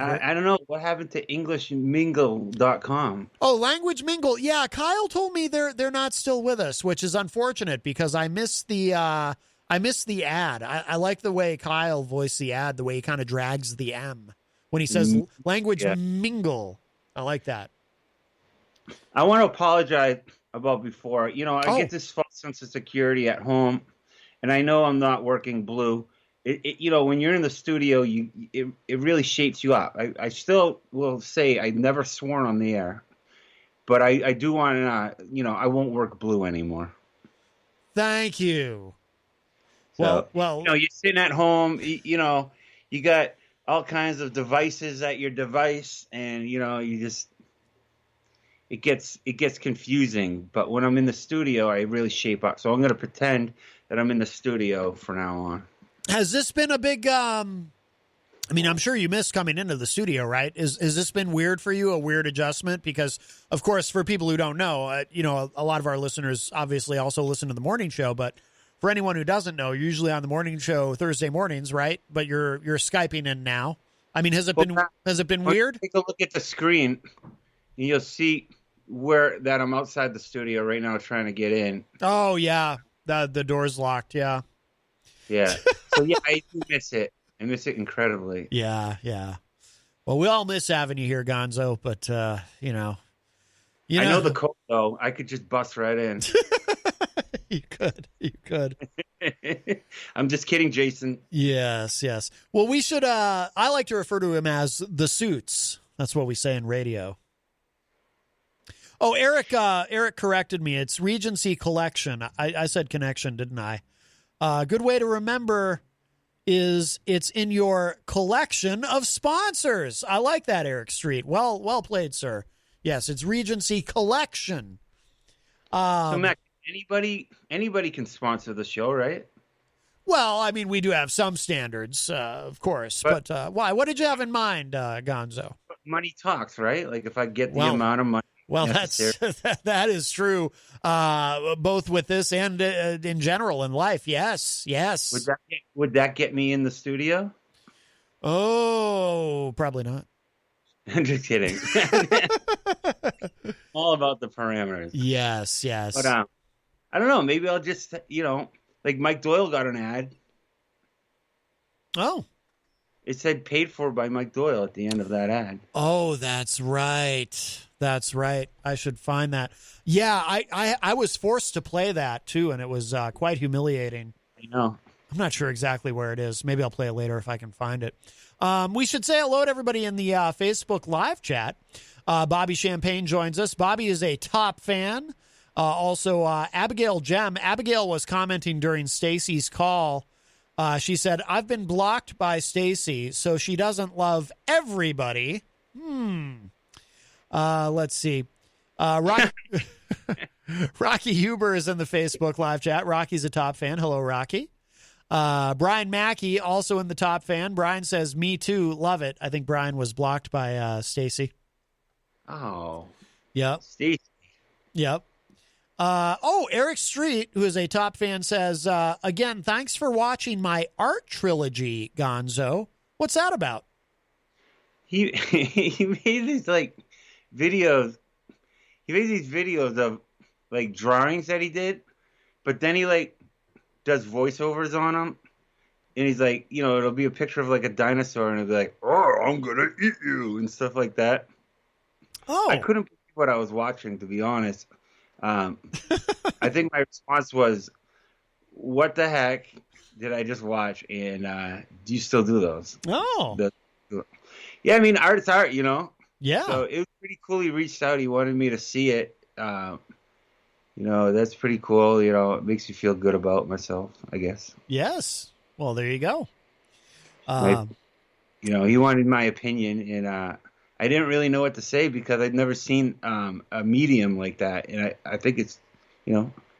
I don't know what happened to EnglishMingle.com. Oh, Language Mingle. Yeah, Kyle told me they're not still with us, which is unfortunate because I missed the ad. I like the way Kyle voiced the ad, the way he kind of drags the M when he says Language Mingle. I like that. I want to apologize about before. I get this false sense of security at home, and I know I'm not working blue. When you're in the studio, it really shapes you up. I still will say I never sworn on the air, but I do want to, I won't work blue anymore. Thank you. So, well, you're sitting at home, you got all kinds of devices at your device, and it gets confusing. But when I'm in the studio, I really shape up. So I'm going to pretend that I'm in the studio from now on. Has this been a big I mean, I'm sure you missed coming into the studio, right? Is this been weird for you, a weird adjustment? Because, of course, for people who don't know, a lot of our listeners obviously also listen to the morning show, but for anyone who doesn't know, you're usually on the morning show Thursday mornings, right? But you're Skyping in now. I mean, has it been weird? Take a look at the screen, and you'll see where that I'm outside the studio right now trying to get in. Oh, yeah. The door's locked, yeah. Yeah. So, yeah, I do miss it. I miss it incredibly. Yeah. Well, we all miss having you here, Gonzo, but, I know the code, though. I could just bust right in. You could. I'm just kidding, Jason. Yes. Well, we should, I like to refer to him as the Suits. That's what we say in radio. Oh, Eric corrected me. It's Regency Collection. I said connection, didn't I? Good way to remember is it's in your collection of sponsors. I like that, Eric Street. Well played, sir. Yes, it's Regency Collection. So, Mac, anybody can sponsor the show, right? Well, I mean, we do have some standards, of course. But why? What did you have in mind, Gonzo? Money talks, right? Like if I get the amount of money. Well, that is true, both with this and in general in life. Yes. Would that get me in the studio? Oh, probably not. I'm just kidding. All about the parameters. Yes. But I don't know. Maybe I'll just, like Mike Doyle got an ad. Oh. It said paid for by Mike Doyle at the end of that ad. Oh, that's right. I should find that. Yeah, I was forced to play that, too, and it was quite humiliating. I know. I'm not sure exactly where it is. Maybe I'll play it later if I can find it. We should say hello to everybody in the Facebook live chat. Bobby Champagne joins us. Bobby is a top fan. Also, Abigail Gem. Abigail was commenting during Stacie's call. She said, I've been blocked by Stacie, so she doesn't love everybody. Let's see. Rocky Huber is in the Facebook live chat. Rocky's a top fan. Hello, Rocky. Brian Mackey, also in the top fan. Brian says, me too. Love it. I think Brian was blocked by Stacie. Oh. Yep. Stacie. Yep. Eric Street, who is a top fan, says, again, thanks for watching my art trilogy, Gonzo. What's that about? He made these videos. He made these videos of drawings that he did, but then he does voiceovers on them, and he's it'll be a picture of a dinosaur, and it'll be like, "Oh, I'm gonna eat you," and stuff like that. Oh, I couldn't believe what I was watching, to be honest. I think my response was, "What the heck did I just watch?" And do you still do those? Oh, yeah. I mean, art's art, Yeah. So it was pretty cool. He reached out. He wanted me to see it. That's pretty cool. It makes me feel good about myself, I guess. Yes. Well, there you go. He wanted my opinion, and I didn't really know what to say because I'd never seen a medium like that. And I think it's,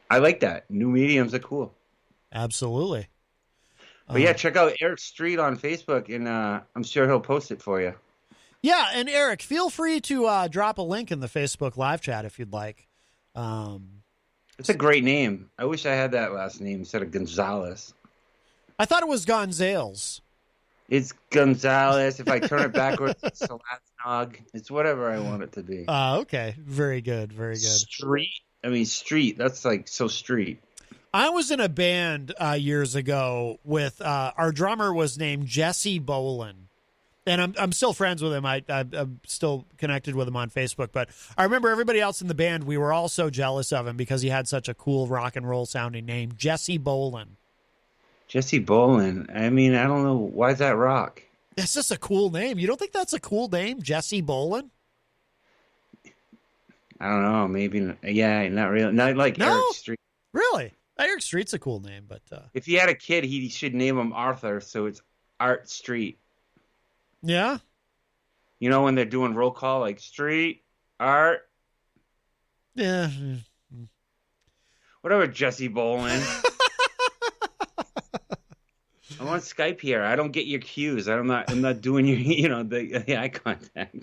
I like that. New mediums are cool. Absolutely. But yeah, check out Eric Street on Facebook, and I'm sure he'll post it for you. Yeah, and Eric, feel free to drop a link in the Facebook live chat if you'd like. It's a great name. I wish I had that last name instead of Gonzalez. I thought it was Gonzales. It's Gonzalez. If I turn it backwards, it's Salasnog. It's whatever I want it to be. Okay. Very good. Very good. Street. That's so street. I was in a band years ago with our drummer was named Jesse Bolin. And I'm still friends with him. I'm still connected with him on Facebook. But I remember everybody else in the band, we were all so jealous of him because he had such a cool rock and roll sounding name, Jesse Bolin. Jesse Bolin. I mean, I don't know. Why is that rock? That's just a cool name. You don't think that's a cool name, Jesse Bolin? I don't know. Maybe. Yeah, not really. Not like Eric Street. Really? Eric Street's a cool name, but if he had a kid, he should name him Arthur, so it's Art Street. Yeah. When they're doing roll call, Street, Art. Yeah. Whatever, Jesse Bolin. I'm on Skype here. I don't get your cues. I'm not doing your the eye contact.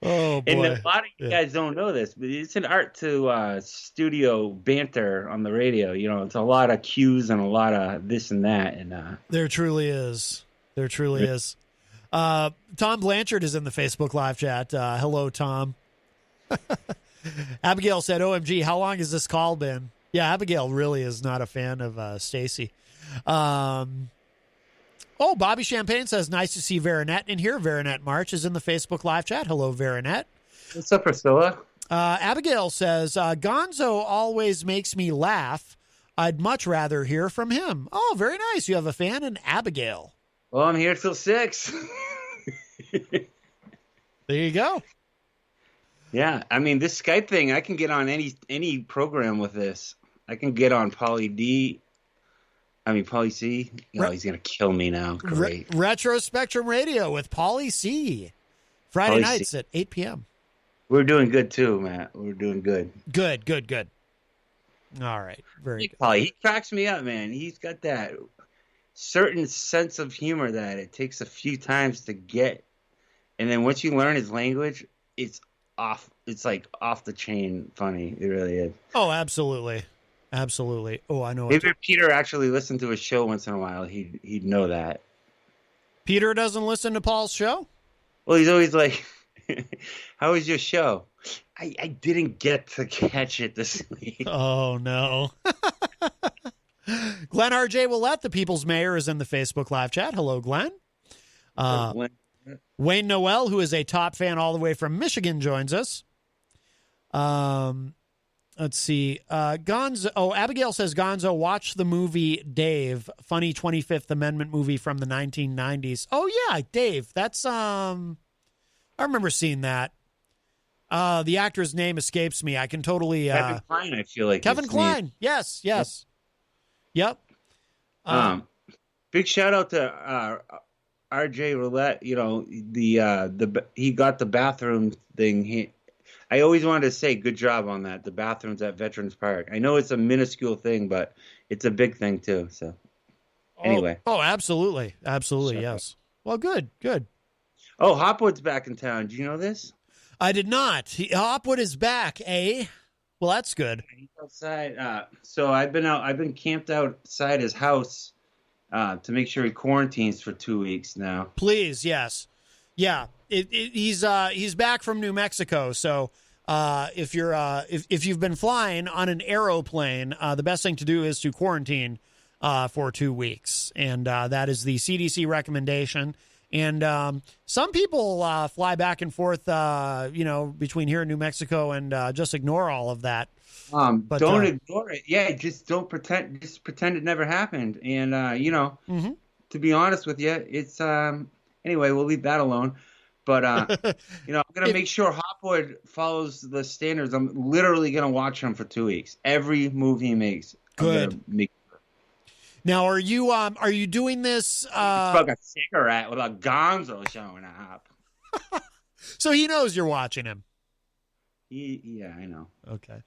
Oh boy! And a lot of you guys don't know this, but it's an art to studio banter on the radio. It's a lot of cues and a lot of this and that. And there truly is. There truly is. Tom Blanchard is in the Facebook live chat. Hello, Tom. Abigail said, "OMG, how long has this call been?" Yeah, Abigail really is not a fan of Stacie. Bobby Champagne says, "Nice to see Veronette in here." Veronette March is in the Facebook live chat. Hello, Veronette. What's up, Priscilla? Abigail says, "Gonzo always makes me laugh. I'd much rather hear from him." Oh, very nice. You have a fan in Abigail. Well, I'm here till 6. There you go. Yeah, I mean, this Skype thing, I can get on any program with this. I can get on Pauly C. He's going to kill me now. Great. Retro Spectrum Radio with Pauly C. Friday nights at 8 p.m. We're doing good, too, Matt. We're doing good. Good. All right. Very good. Pauly, he cracks me up, man. He's got that certain sense of humor that it takes a few times to get. And then once you learn his language, it's off. It's like off the chain funny. It really is. Oh, absolutely. Oh, I know. Maybe if Peter actually listened to his show once in a while, he'd know that. Peter doesn't listen to Paul's show? Well, he's always like, "How was your show?" I didn't get to catch it this week. Oh, no. Glenn R.J. Willette, the People's Mayor, is in the Facebook live chat. Hello, Glenn. Wayne Noel, who is a top fan all the way from Michigan, joins us. Let's see. Gonzo. Oh, Abigail says, "Gonzo, watch the movie Dave, funny 25th Amendment movie from the 1990s. Oh yeah, Dave. That's I remember seeing that. The actor's name escapes me. I can totally. Kevin Kline, I feel like. Kevin Kline. Yes. Yep. Big shout out to R.J. Roulette. He got the bathroom thing. I always wanted to say good job on that. The bathrooms at Veterans Park. I know it's a minuscule thing, but it's a big thing too. So anyway. Oh, absolutely. Yes. Well, good. Oh, Hopwood's back in town. Do you know this? I did not. Hopwood is back, eh? Well, that's good. He's outside. So I've been camped outside his house to make sure he quarantines for 2 weeks now. Please, yes. Yeah. He's back from New Mexico, so if you've been flying on an aeroplane, the best thing to do is to quarantine for 2 weeks, and that is the CDC recommendation. And some people fly back and forth, between here and New Mexico, and just ignore all of that. But don't ignore it. Yeah, just don't pretend. Just pretend it never happened. And mm-hmm. To be honest with you, it's anyway. We'll leave that alone. But I'm gonna make sure Hopwood follows the standards. I'm literally gonna watch him for 2 weeks. Every move he makes, good. Now, are you doing this? Smoke a cigarette with a Gonzo showing up. So he knows you're watching him. Yeah, I know. Okay.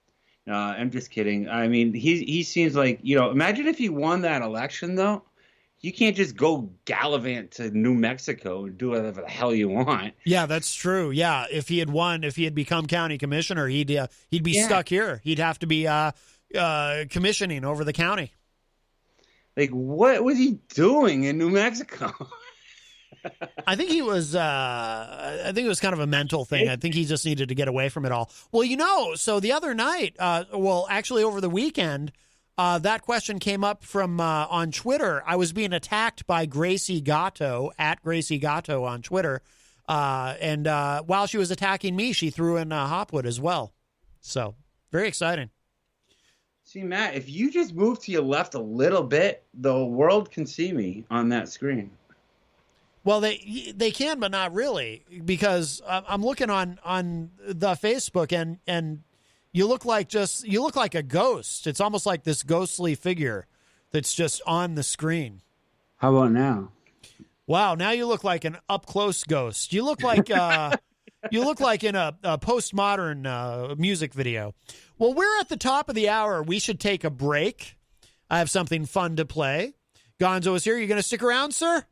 No, I'm just kidding. I mean, he seems like, imagine if he won that election, though. You can't just go gallivant to New Mexico and do whatever the hell you want. Yeah, that's true. Yeah, if he had become county commissioner, he'd be stuck here. He'd have to be commissioning over the county. Like, what was he doing in New Mexico? I think he was. I think it was kind of a mental thing. I think he just needed to get away from it all. Well, so the other night, actually over the weekend, that question came up from on Twitter. I was being attacked by Gracie Gatto at Gracie Gatto on Twitter, and while she was attacking me, she threw in Hopwood as well. So very exciting. See, Matt, if you just move to your left a little bit, the world can see me on that screen. Well, they can, but not really, because I'm looking on the Facebook and you look like a ghost. It's almost like this ghostly figure that's just on the screen. How about now? Wow, now you look like an up close ghost. You look like in a postmodern music video. Well, we're at the top of the hour. We should take a break. I have something fun to play. Gonzo is here. You going to stick around, sir?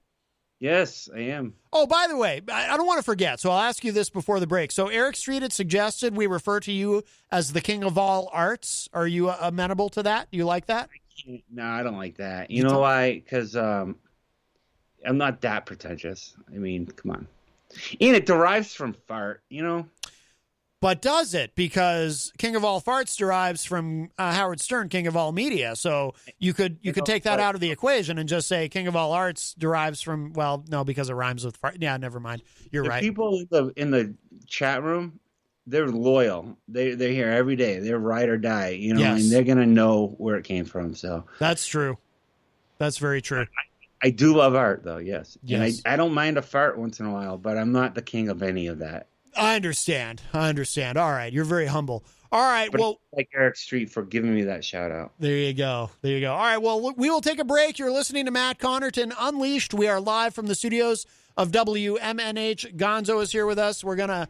Yes, I am. Oh, by the way, I don't want to forget, so I'll ask you this before the break. So Eric Street had suggested we refer to you as the king of all arts. Are you amenable to that? Do you like that? No, I don't like that. You know why? Because I'm not that pretentious. I mean, come on. And it derives from fart, you know? But does it? Because King of All Farts derives from Howard Stern, King of All Media. So you could take that out of the equation and just say King of All Arts derives from, well, no, because it rhymes with fart. Yeah, never mind. You're right. People in the chat room, they're loyal. They're here every day. They're ride or die, you know, Yes. and they're gonna know where it came from. So that's true. That's very true. I do love art, though. Yes. Yes. And I don't mind a fart once in a while, but I'm not the king of any of that. I understand. All right. You're very humble. All right. But well, like Eric Street for giving me that shout out. There you go. All right. Well, look, we will take a break. You're listening to Matt Connarton Unleashed. We are live from the studios of WMNH. Gonzo is here with us. We're going to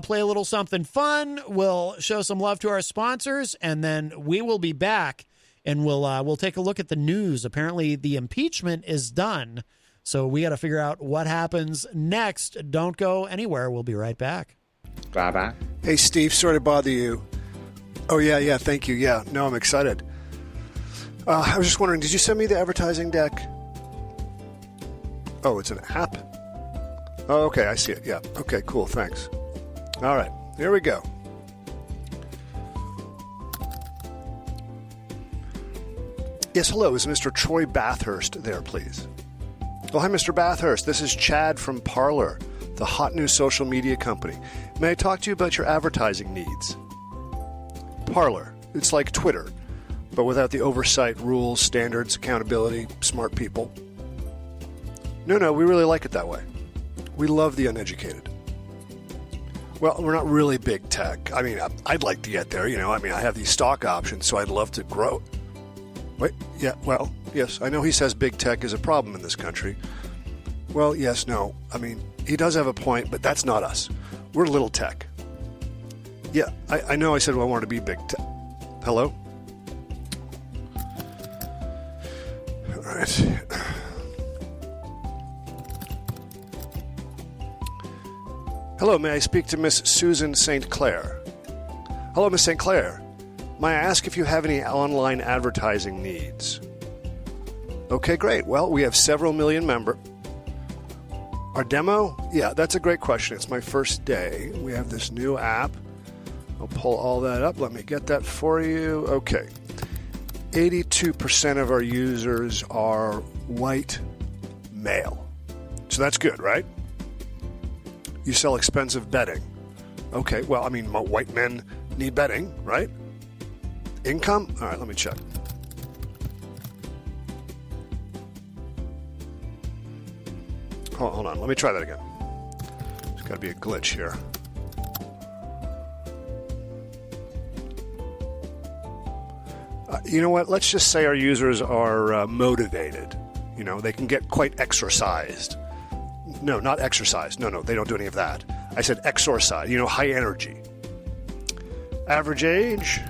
play a little something fun. We'll show some love to our sponsors, and then we will be back, and we'll take a look at the news. Apparently, the impeachment is done. So we got to figure out what happens next. Don't go anywhere. We'll be right back. Bye-bye. Hey, Steve, sorry to bother you. Oh, yeah, thank you. Yeah, no, I'm excited. I was just wondering, did you send me the advertising deck? Oh, it's an app? Oh, okay, I see it. Yeah, okay, cool, thanks. All right, here we go. Yes, hello, is Mr. Troy Bathurst there, please? Oh, hi, Mr. Bathurst. This is Chad from Parler, the hot new social media company. May I talk to you about your advertising needs? Parler. It's like Twitter, but without the oversight, rules, standards, accountability, smart people. No, we really like it that way. We love the uneducated. Well, we're not really big tech. I mean, I'd like to get there, you know. I mean, I have these stock options, so I'd love to grow. Wait, yeah, well, yes, I know he says big tech is a problem in this country. Well, yes, no. I mean, he does have a point, but that's not us. We're little tech. Yeah, I know I said I wanted to be big tech. Hello? All right. Hello, may I speak to Miss Susan St. Clair? Hello, Miss St. Clair. May I ask if you have any online advertising needs? Okay, great. Well, we have several million members. Our demo? Yeah, that's a great question. It's my first day. We have this new app. I'll pull all that up. Let me get that for you. Okay. 82% of our users are white male. So that's good, right? You sell expensive bedding. Okay, well, I mean, white men need bedding, right? Income? All right, let me check. Hold on, let me try that again. There's got to be a glitch here. You know what? Let's just say our users are motivated. You know, they can get quite exercised. No, not exercise. No, they don't do any of that. I said exorcise, you know, high energy. Average age?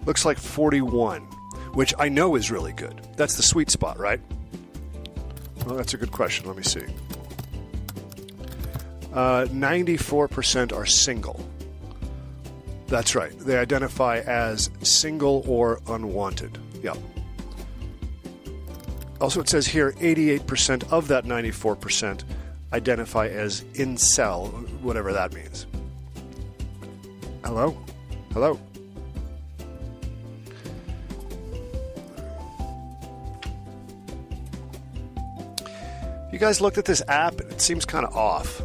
Looks like 41, which I know is really good. That's the sweet spot, right? Well, that's a good question. Let me see. 94% are single. That's right. They identify as single or unwanted. Yep. Also, it says here 88% of that 94% identify as incel, whatever that means. Hello? Hello? You guys looked at this app, and it seems kind of off.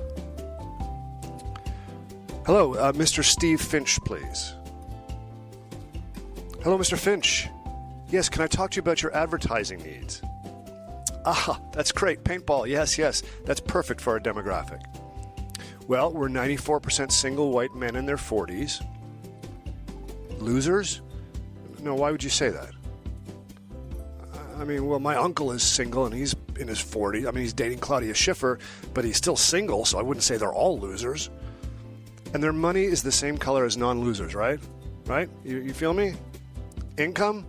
Hello, Mr. Steve Finch, please. Hello, Mr. Finch. Yes, can I talk to you about your advertising needs? Ah, that's great. Paintball. Yes. That's perfect for our demographic. Well, we're 94% single white men in their 40s. Losers? No, why would you say that? I mean, well, my uncle is single and he's in his 40s. I mean, he's dating Claudia Schiffer, but he's still single, so I wouldn't say they're all losers. And their money is the same color as non-losers, right? Right? You feel me? Income?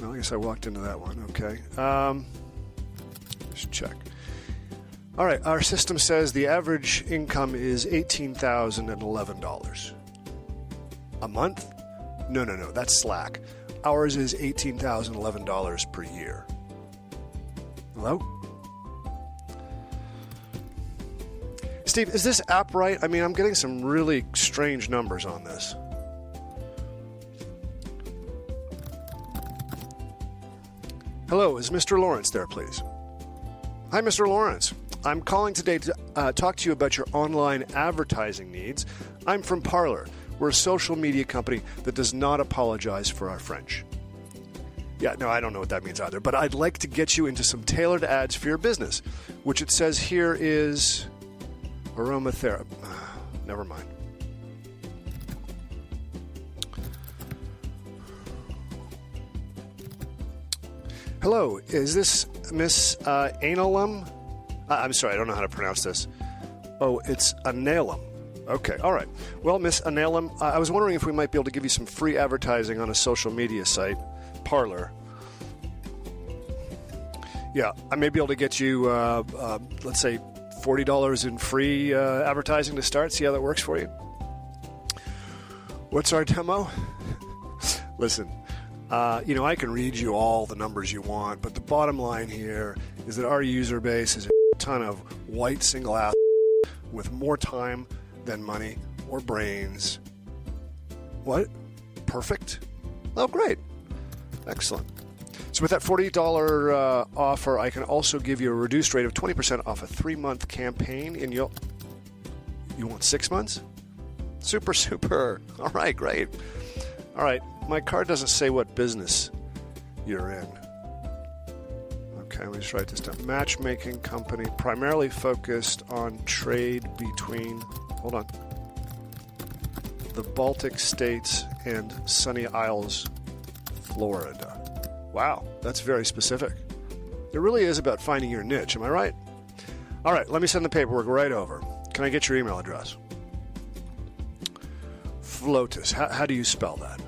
Well, I guess I walked into that one. Okay. Let's check. All right. Our system says the average income is $18,011 a month. No. That's Slack. Ours is $18,011 per year. Hello? Steve, is this app right? I mean, I'm getting some really strange numbers on this. Hello, is Mr. Lawrence there, please? Hi, Mr. Lawrence. I'm calling today to talk to you about your online advertising needs. I'm from Parler. We're a social media company that does not apologize for our French. Yeah, no, I don't know what that means either, but I'd like to get you into some tailored ads for your business, which it says here is aromatherapy. Never mind. Hello, is this Miss Analum? I'm sorry, I don't know how to pronounce this. Oh, it's Analum. Okay, all right. Well, Miss Analum, I was wondering if we might be able to give you some free advertising on a social media site, Parler. Yeah, I may be able to get you, let's say, $40 in free advertising to start. See how that works for you? What's our demo? Listen, I can read you all the numbers you want, but the bottom line here is that our user base is a ton of white single ass with more time than money or brains. What? Perfect? Oh, great. Excellent. So with that $40 offer, I can also give you a reduced rate of 20% off a 3-month campaign. And you want 6 months? Super. All right, great. All right, my card doesn't say what business you're in. Okay, let me just write this down. Matchmaking company, primarily focused on trade between, hold on, the Baltic states and Sunny Isles, Florida. Wow, that's very specific. It really is about finding your niche, am I right? All right, let me send the paperwork right over. Can I get your email address? Flotus, how do you spell that?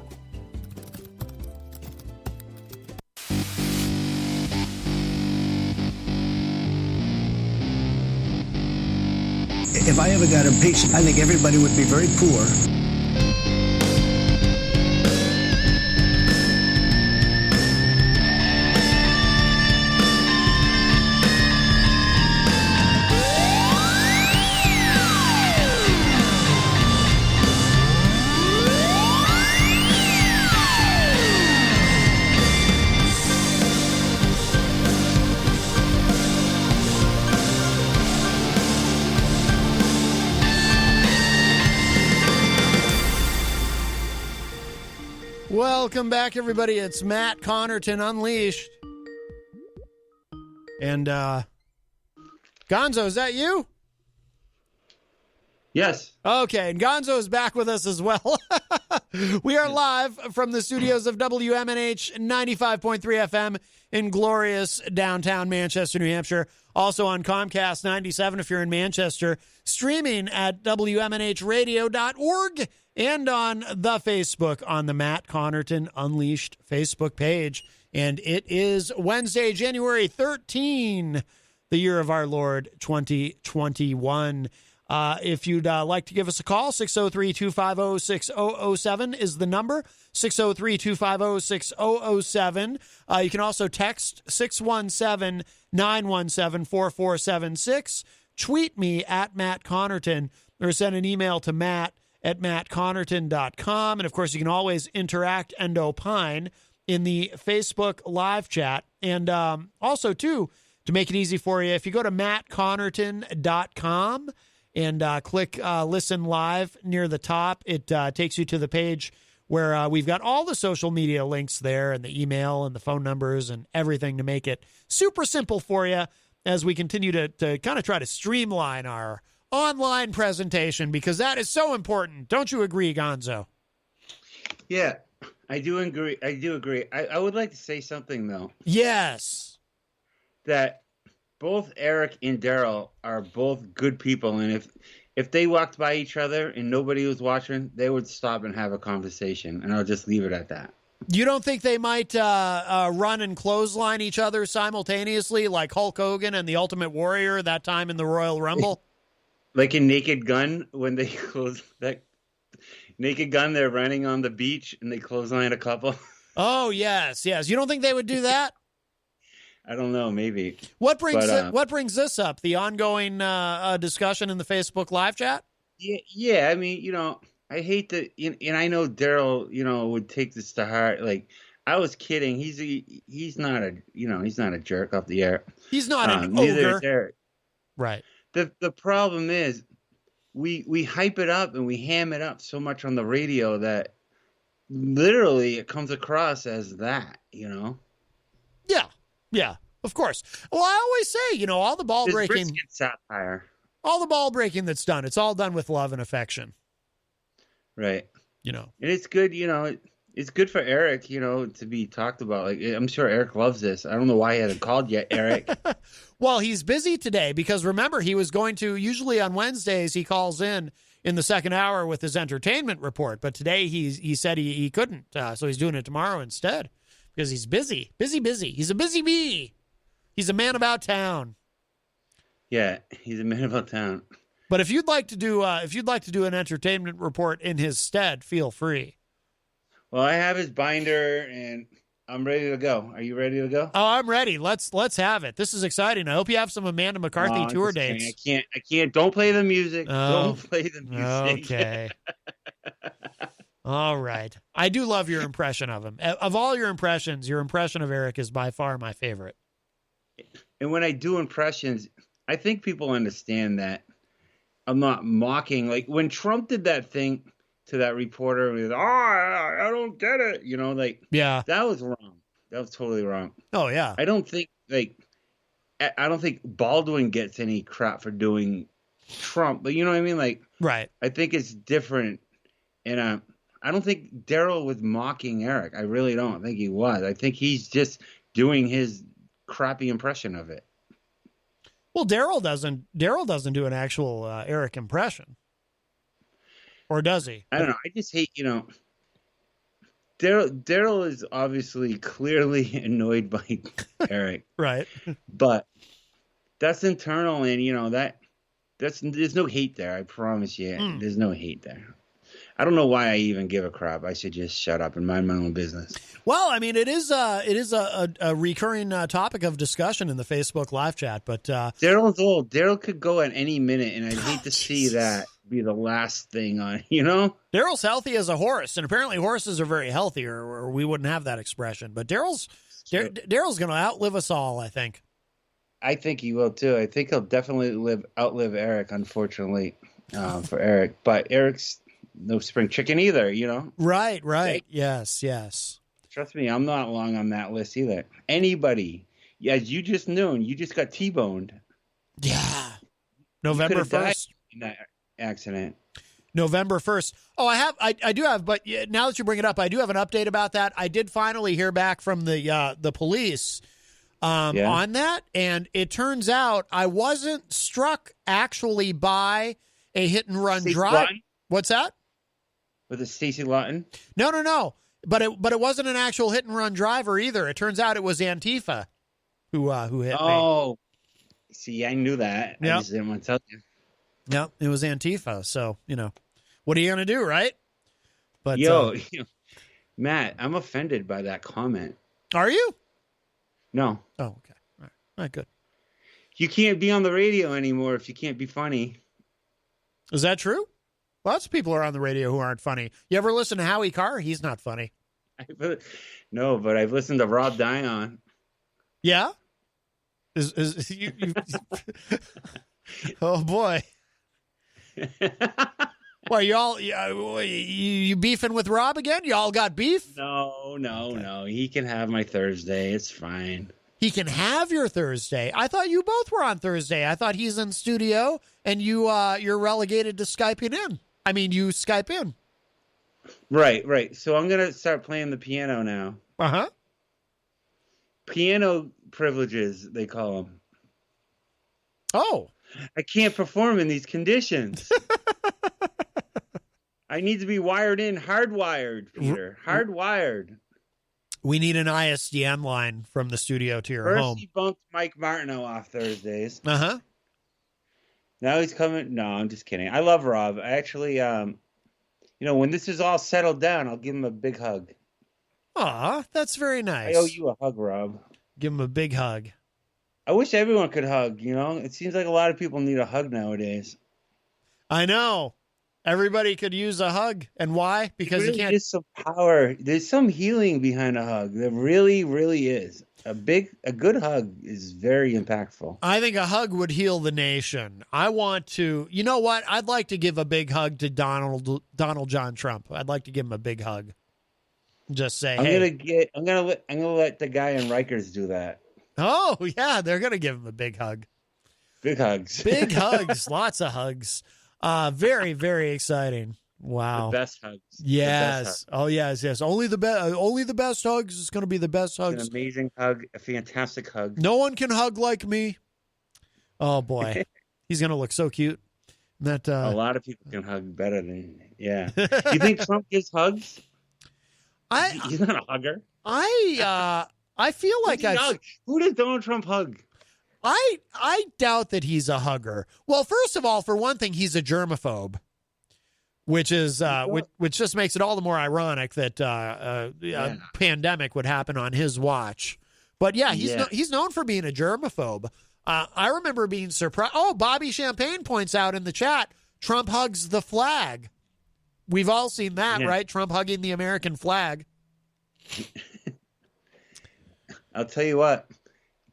If I ever got impeached, I think everybody would be very poor. Welcome back, everybody. It's Matt Connarton Unleashed. And, Gonzo, is that you? Yes. Okay, and Gonzo is back with us as well. We are live from the studios of WMNH 95.3 FM in glorious downtown Manchester, New Hampshire. Also on Comcast 97 if you're in Manchester. Streaming at WMNHradio.org and on the Facebook on the Matt Connarton Unleashed Facebook page. And it is Wednesday, January 13, the year of our Lord 2021. If you'd like to give us a call, 603-250-6007 is the number, 603-250-6007. You can also text 617-917-4476, tweet me at Matt Connarton, or send an email to matt@mattconnerton.com. And, of course, you can always interact and opine in the Facebook live chat. And also, too, to make it easy for you, if you go to mattconnerton.com and click Listen Live near the top, it takes you to the page where we've got all the social media links there and the email and the phone numbers and everything to make it super simple for you as we continue to kind of try to streamline our online presentation, because that is so important. Don't you agree, Gonzo? Yeah, I do agree. I would like to say something, though. Yes. That both Eric and Daryl are both good people, and if they walked by each other and nobody was watching, they would stop and have a conversation, and I'll just leave it at that. You don't think they might run and clothesline each other simultaneously, like Hulk Hogan and the Ultimate Warrior that time in the Royal Rumble? Like in Naked Gun, when they close that Naked Gun, they're running on the beach and they clothesline a couple. Oh, yes. You don't think they would do that? I don't know, maybe. What brings this up? The ongoing discussion in the Facebook live chat? Yeah. I mean, I hate that, and I know Daryl, would take this to heart. Like, I was kidding. He's not a jerk off the air. He's not an neither ogre. is Eric. Right. The problem is we hype it up and we ham it up so much on the radio that literally it comes across as that, Yeah, of course. Well, I always say, all the ball breaking satire. All the ball breaking that's done, it's all done with love and affection. Right. And it's good, it's good for Eric, to be talked about. Like, I'm sure Eric loves this. I don't know why he hasn't called yet, Eric. Well, he's busy today because remember, he was going to, usually on Wednesdays, he calls in the second hour with his entertainment report. But today he said he couldn't. So he's doing it tomorrow instead because he's busy. Busy. He's a busy bee. He's a man about town. Yeah, he's a man about town. But if you'd like to do an entertainment report in his stead, feel free. Well, I have his binder and I'm ready to go. Are you ready to go? Oh, I'm ready. Let's have it. This is exciting. I hope you have some Amanda McCarthy tour dates. I can't. Don't play the music. Oh, don't play the music. Okay. All right. I do love your impression of him. Of all your impressions, your impression of Eric is by far my favorite. And when I do impressions, I think people understand that I'm not mocking. Like when Trump did that thing to that reporter, with, I don't get it. Yeah, that was wrong. That was totally wrong. Oh yeah. I don't think Baldwin gets any crap for doing Trump, but you know what I mean? Like, right. I think it's different. And I don't think Daryl was mocking Eric. I really don't think he was. I think he's just doing his crappy impression of it. Well, Daryl doesn't do an actual Eric impression. Or does he? I don't know. I just hate, Daryl is obviously clearly annoyed by Eric. Right. But that's internal and there's no hate there, I promise you. There's no hate there. I don't know why I even give a crap. I should just shut up and mind my own business. Well, I mean, it is a recurring topic of discussion in the Facebook live chat. But Daryl's old. Daryl could go at any minute, and I'd hate to see that be the last thing on. Daryl's healthy as a horse, and apparently horses are very healthy, or we wouldn't have that expression. But Daryl's going to outlive us all, I think. I think he will too. I think he'll definitely outlive Eric. Unfortunately, for Eric, but Eric's no spring chicken either, Right. Okay. Yes. Trust me, I'm not long on that list either. Anybody, as you just knew, you just got T-boned. Yeah. November 1st. In that accident. November 1st. Oh, I do have, but now that you bring it up, I do have an update about that. I did finally hear back from the police on that, and it turns out I wasn't struck actually by a hit and run drive. What's that? With a Stacie Laughton? No. But it wasn't an actual hit and run driver either. It turns out it was Antifa who hit me. Oh, see, I knew that. Yep. I just didn't want to tell you. Yep, it was Antifa. So what are you gonna do, right? But Matt, I'm offended by that comment. Are you? No. Oh, okay. All right, good. You can't be on the radio anymore if you can't be funny. Is that true? Lots of people are on the radio who aren't funny. You ever listen to Howie Carr? He's not funny. No, but I've listened to Rob Dion. Yeah? Is you Oh boy. Well, you beefing with Rob again? Y'all got beef? No. He can have my Thursday. It's fine. He can have your Thursday. I thought you both were on Thursday. I thought he's in studio and you're relegated to Skyping in. I mean, you Skype in. Right. So I'm going to start playing the piano now. Uh-huh. Piano privileges, they call them. Oh. I can't perform in these conditions. I need to be wired in, hardwired, Peter. Hardwired. We need an ISDN line from the studio to your First, home. he bumped Mike Martineau off Thursdays. Uh-huh. Now he's coming. No, I'm just kidding. I love Rob. I actually, when this is all settled down, I'll give him a big hug. Aw, that's very nice. I owe you a hug, Rob. Give him a big hug. I wish everyone could hug, It seems like a lot of people need a hug nowadays. I know. Everybody could use a hug. And why? Because you can't. There's some power. There's some healing behind a hug. There really, really is. A good hug is very impactful. I think a hug would heal the nation. I want to. You know what? I'd like to give a big hug to Donald John Trump. I'd like to give him a big hug. Just say, hey. I'm gonna let the guy in Rikers do that. Oh yeah, they're gonna give him a big hug. Big hugs. Big hugs. Lots of hugs. Very, very exciting. Wow. The best hugs. Yes. The best Oh, yes. Only the best hugs is going to be the best hugs. An amazing hug. A fantastic hug. No one can hug like me. Oh, boy. He's going to look so cute. That a lot of people can hug better than, yeah. You think Trump gives hugs? He's not a hugger. I feel like Who does Donald Trump hug? I doubt that he's a hugger. Well, first of all, for one thing, he's a germaphobe, which is which just makes it all the more ironic that a pandemic would happen on his watch. But yeah, he's known for being a germaphobe. I remember being surprised. Oh, Bobby Champagne points out in the chat, Trump hugs the flag. We've all seen that, right? Trump hugging the American flag. I'll tell you what.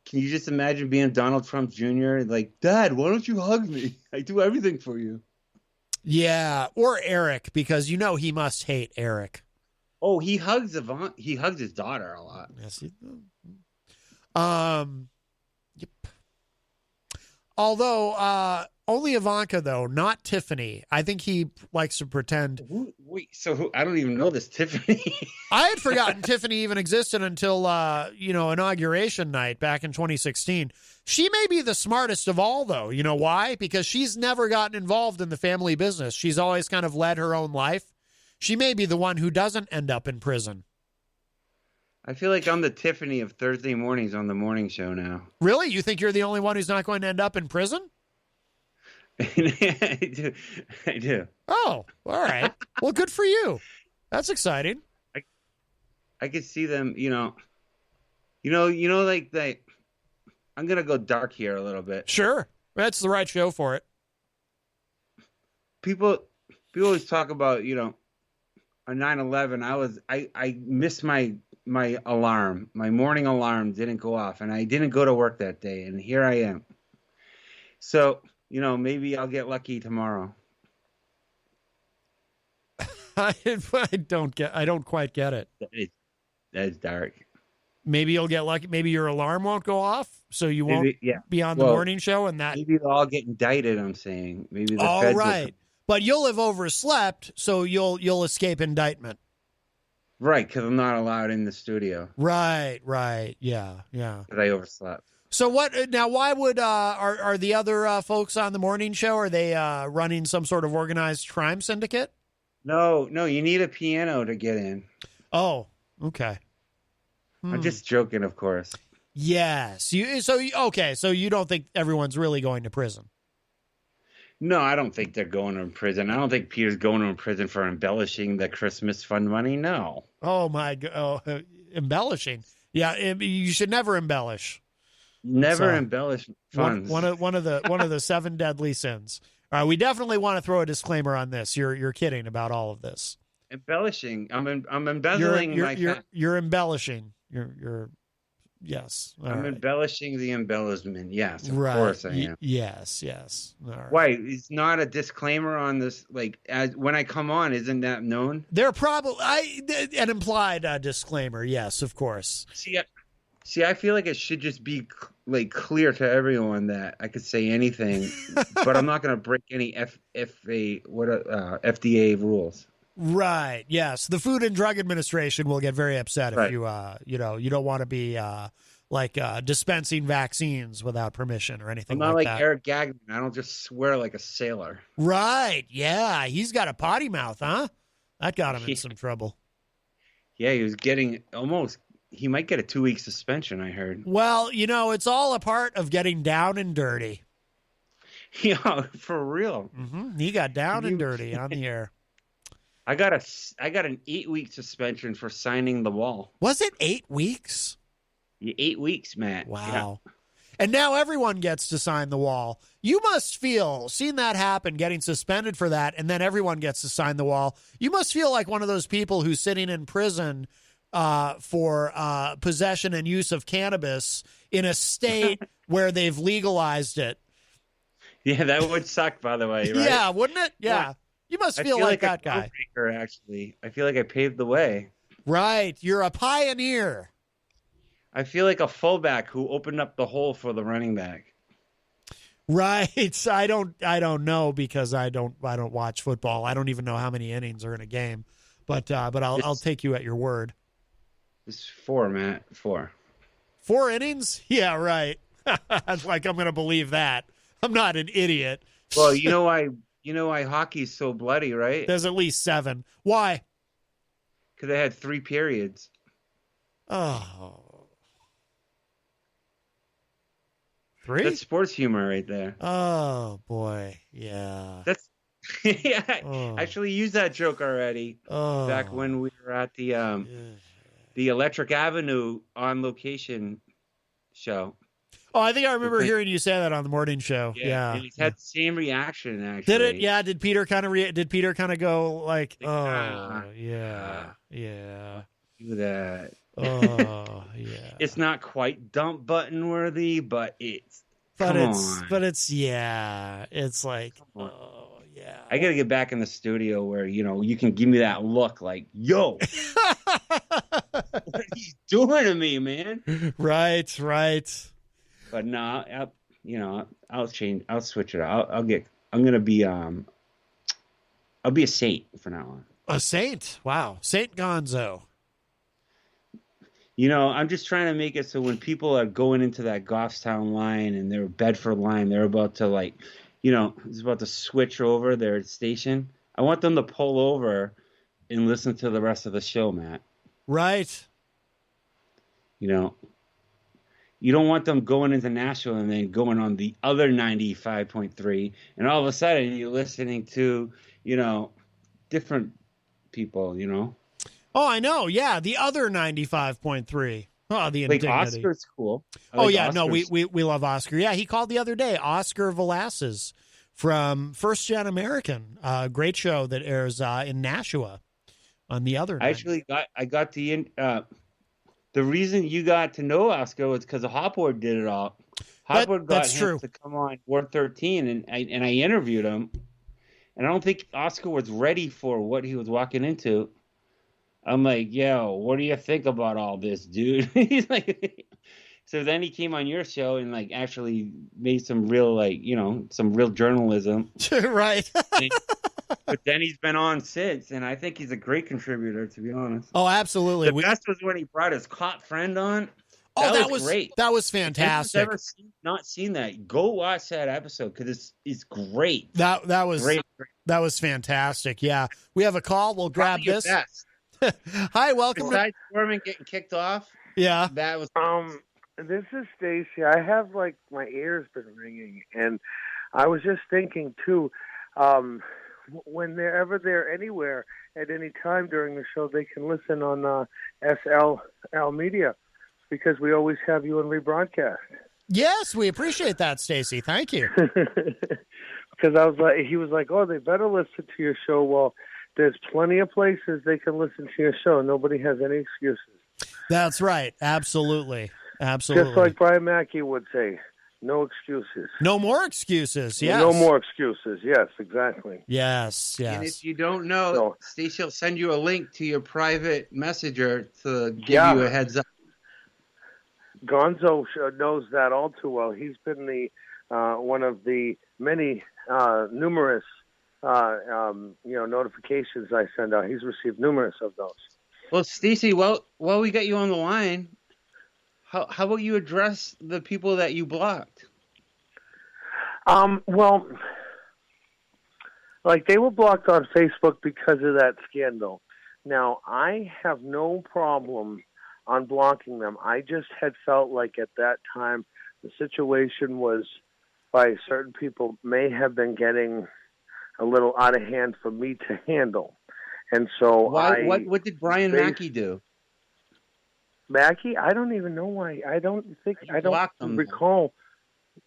Can you just imagine being Donald Trump Jr.? Like, Dad, why don't you hug me? I do everything for you. Yeah, or Eric, because he must hate Eric. Oh, he hugs his daughter a lot. Yes. Yep. Although only Ivanka, though, not Tiffany. I think he likes to pretend. Wait, so I don't even know this Tiffany. I had forgotten Tiffany even existed until inauguration night back in 2016. She may be the smartest of all, though. You know why? Because she's never gotten involved in the family business. She's always kind of led her own life. She may be the one who doesn't end up in prison. I feel like I'm the Tiffany of Thursday mornings on the morning show now. Really? You think you're the only one who's not going to end up in prison? I do. Oh, all right. Well, good for you. That's exciting. I could see them, like they. I'm gonna go dark here a little bit. Sure, that's the right show for it. People always talk about, on 9/11. I missed my alarm. My morning alarm didn't go off, and I didn't go to work that day, and here I am. So, maybe I'll get lucky tomorrow. I don't quite get it. That is dark. Maybe you'll get lucky. Maybe your alarm won't go off, so you won't be on the morning show, and that maybe they'll all get indicted. I'm saying maybe the all feds right, but you'll have overslept, so you'll escape indictment. Right, because I'm not allowed in the studio. Right, yeah. Because I overslept. So what now? Why would are the other folks on the morning show? Are they running some sort of organized crime syndicate? No, you need a piano to get in. Oh, okay. I'm just joking, of course. Yes. So you don't think everyone's really going to prison? No, I don't think they're going to prison. I don't think Peter's going to prison for embellishing the Christmas fund money. No. Oh my God! Oh, embellishing. Yeah, you should never embellish. Never embellish funds. One of the 7 deadly sins. All right, we definitely want to throw a disclaimer on this. You're kidding about all of this. Embellishing. I'm embezzling You're embellishing. You're yes. I'm embellishing the embellishment. Yes, of course I am. Yes. All right. Why? It's not a disclaimer on this. Like, as when I come on, isn't that known? They're probably an implied disclaimer. Yes, of course. See, I feel like it should just be like clear to everyone that I could say anything, but I'm not going to break any FDA rules. Right. Yes. The Food and Drug Administration will get very upset if you don't want to be dispensing vaccines without permission or anything like that. I'm not like Eric Gagnon. I don't just swear like a sailor. Right. Yeah. He's got a potty mouth, huh? That got him in some trouble. Yeah, he was getting almost he might get a 2-week suspension, I heard. Well, it's all a part of getting down and dirty. Yeah, for real. Mm-hmm. He got down and dirty on the air. I got an 8-week suspension for signing the wall. Was it 8 weeks? 8 weeks, Matt. Wow. Yeah. And now everyone gets to sign the wall. You must feel, seeing that happen, getting suspended for that, and then everyone gets to sign the wall. You must feel like one of those people who's sitting in prison for possession and use of cannabis in a state where they've legalized it. Yeah, that would suck, by the way, right? Yeah, wouldn't it? Yeah. You must feel like that guy. Actually. I feel like I paved the way. Right. You're a pioneer. I feel like a fullback who opened up the hole for the running back. Right. I don't know because I don't watch football. I don't even know how many innings are in a game. But I'll take you at your word. It's 4, Matt. 4. 4 innings? Yeah, right. That's like I'm going to believe that. I'm not an idiot. Well, you know why hockey's so bloody, right? There's at least 7. Why? Because they had 3 periods. Oh. 3? That's sports humor right there. Oh boy, yeah. That's yeah. I actually used that joke already back when we were at the Electric Avenue on location show. Oh, I think I remember hearing you say that on the morning show. Yeah. And he's had the same reaction actually. Did it? Yeah. Did Peter kind of go like, yeah. Do that. Oh, yeah. It's not quite dump button worthy, but it's it's like, oh yeah. I got to get back in the studio where, you can give me that look like, yo, what are you doing to me, man? Right. But no, I'll change. I'll switch it out. I'll be a saint from now on. A saint? Wow. Saint Gonzo. I'm just trying to make it so when people are going into that Goffstown line and their Bedford line, they're about to it's about to switch over their station. I want them to pull over and listen to the rest of the show, Matt. Right. You don't want them going into Nashville and then going on the other 95.3, and all of a sudden you're listening to, different people, Oh, I know. Yeah, the other 95.3. Oh, the indignity. Like Oscar's cool. Oscar's. No, we love Oscar. Yeah, he called the other day. Oscar Velasquez from First Gen American. Great show that airs in Nashua on the other. I got the reason you got to know Oscar was because Hopwood did it all. Hopwood got him to come on Ward 13, and I interviewed him, and I don't think Oscar was ready for what he was walking into. I'm like, yo, what do you think about all this, dude? He's like, so then he came on your show and actually made some real some real journalism. Right. But then he's been on since, and I think he's a great contributor, to be honest. Oh, absolutely. The best was when he brought his cop friend on. That was great. That was fantastic. If you've not seen that, go watch that episode because it's great. That was great. That was fantastic. Yeah, we have a call. We'll grab this. Hi, welcome. Besides Foreman getting kicked off. Yeah, that was. This is Stacie. I have my ears been ringing, and I was just thinking too. Whenever they're anywhere at any time during the show, they can listen on SL Media because we always have you on rebroadcast. Yes, we appreciate that, Stacie. Thank you. Because he was like, oh, they better listen to your show. Well, there's plenty of places they can listen to your show. Nobody has any excuses. That's right. Absolutely. Just like Brian Mackey would say, no excuses. No more excuses, yes. No more excuses, yes, exactly. Yes. And if you don't know, Stacie will send you a link to your private messenger to give you a heads up. Gonzo knows that all too well. He's been the one of the many numerous notifications I send out. He's received numerous of those. Well, Stacie, while we got you on the line, how about you address the people that you blocked? Well, they were blocked on Facebook because of that scandal. Now, I have no problem unblocking them. I just had felt like at that time the situation was, by certain people, may have been getting a little out of hand for me to handle. And so what did Brian Mackey do? Mackey? I don't even know why. I don't Him, recall.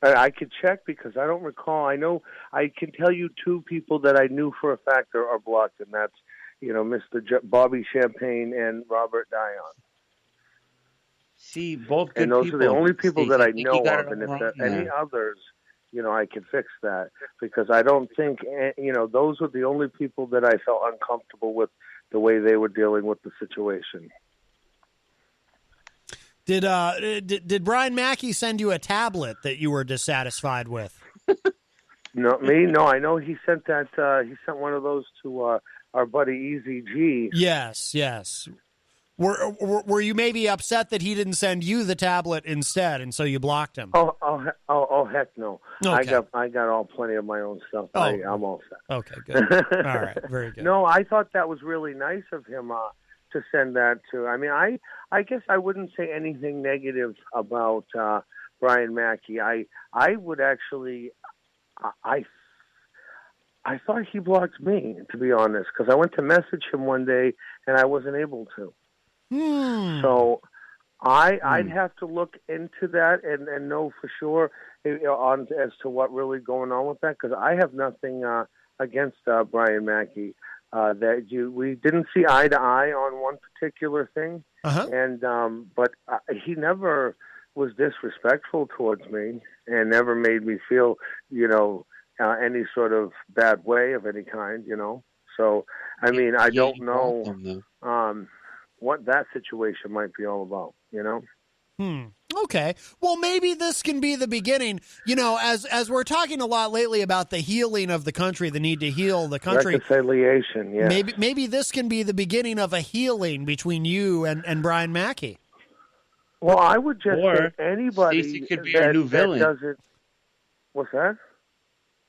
I could check because I don't recall. I know I can tell you two people that I knew for a fact are blocked, and that's, Mr. Bobby Champagne and Robert Dion. See, both good and those people. are the only people Stacie, that I know of. And if wrong, there are any others, I could fix that, because I don't think, those were the only people that I felt uncomfortable with the way they were dealing with the situation. Did Brian Mackey send you a tablet that you were dissatisfied with? No, me? No, I know he sent that. He sent one of those to our buddy Easy G. Yes. Were you maybe upset that he didn't send you the tablet instead, and so you blocked him? Oh, heck no! Okay. I got all plenty of my own stuff. Oh. I'm all set. Okay, good. All right, very good. No, I thought that was really nice of him to send that to. I mean, I guess I wouldn't say anything negative about Brian Mackey. I would actually, I thought he blocked me, to be honest, because I went to message him one day and I wasn't able to. So I'd have to look into that and know for sure as to what really going on with that, because I have nothing against Brian Mackey. We didn't see eye to eye on one particular thing, and but he never was disrespectful towards me and never made me feel any sort of bad way of any kind. So I mean, I don't know what that situation might be all about. Okay. Well, maybe this can be the beginning. As we're talking a lot lately about the healing of the country, the need to heal the country. Reconciliation, yeah. Maybe this can be the beginning of a healing between you and Brian Mackey. Well, I would just say anybody Stacie could be our new villain. What's that?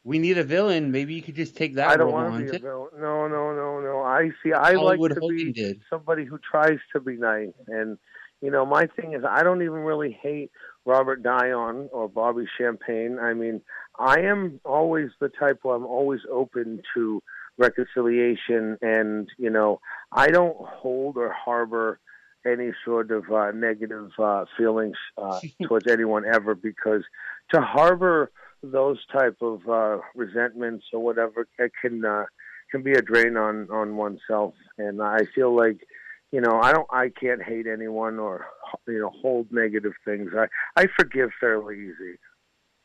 We need a villain. Maybe you could just take that. I don't want to be a villain. No. I like to be somebody who tries to be nice. And, my thing is, I don't even really hate Robert Dion or Bobby Champagne. I mean, I am always the type where I'm always open to reconciliation. And, I don't hold or harbor any sort of negative feelings towards anyone ever, because to harbor those type of resentments or whatever, it can be a drain on oneself. And I feel like, I can't hate anyone or hold negative things. I forgive fairly easy.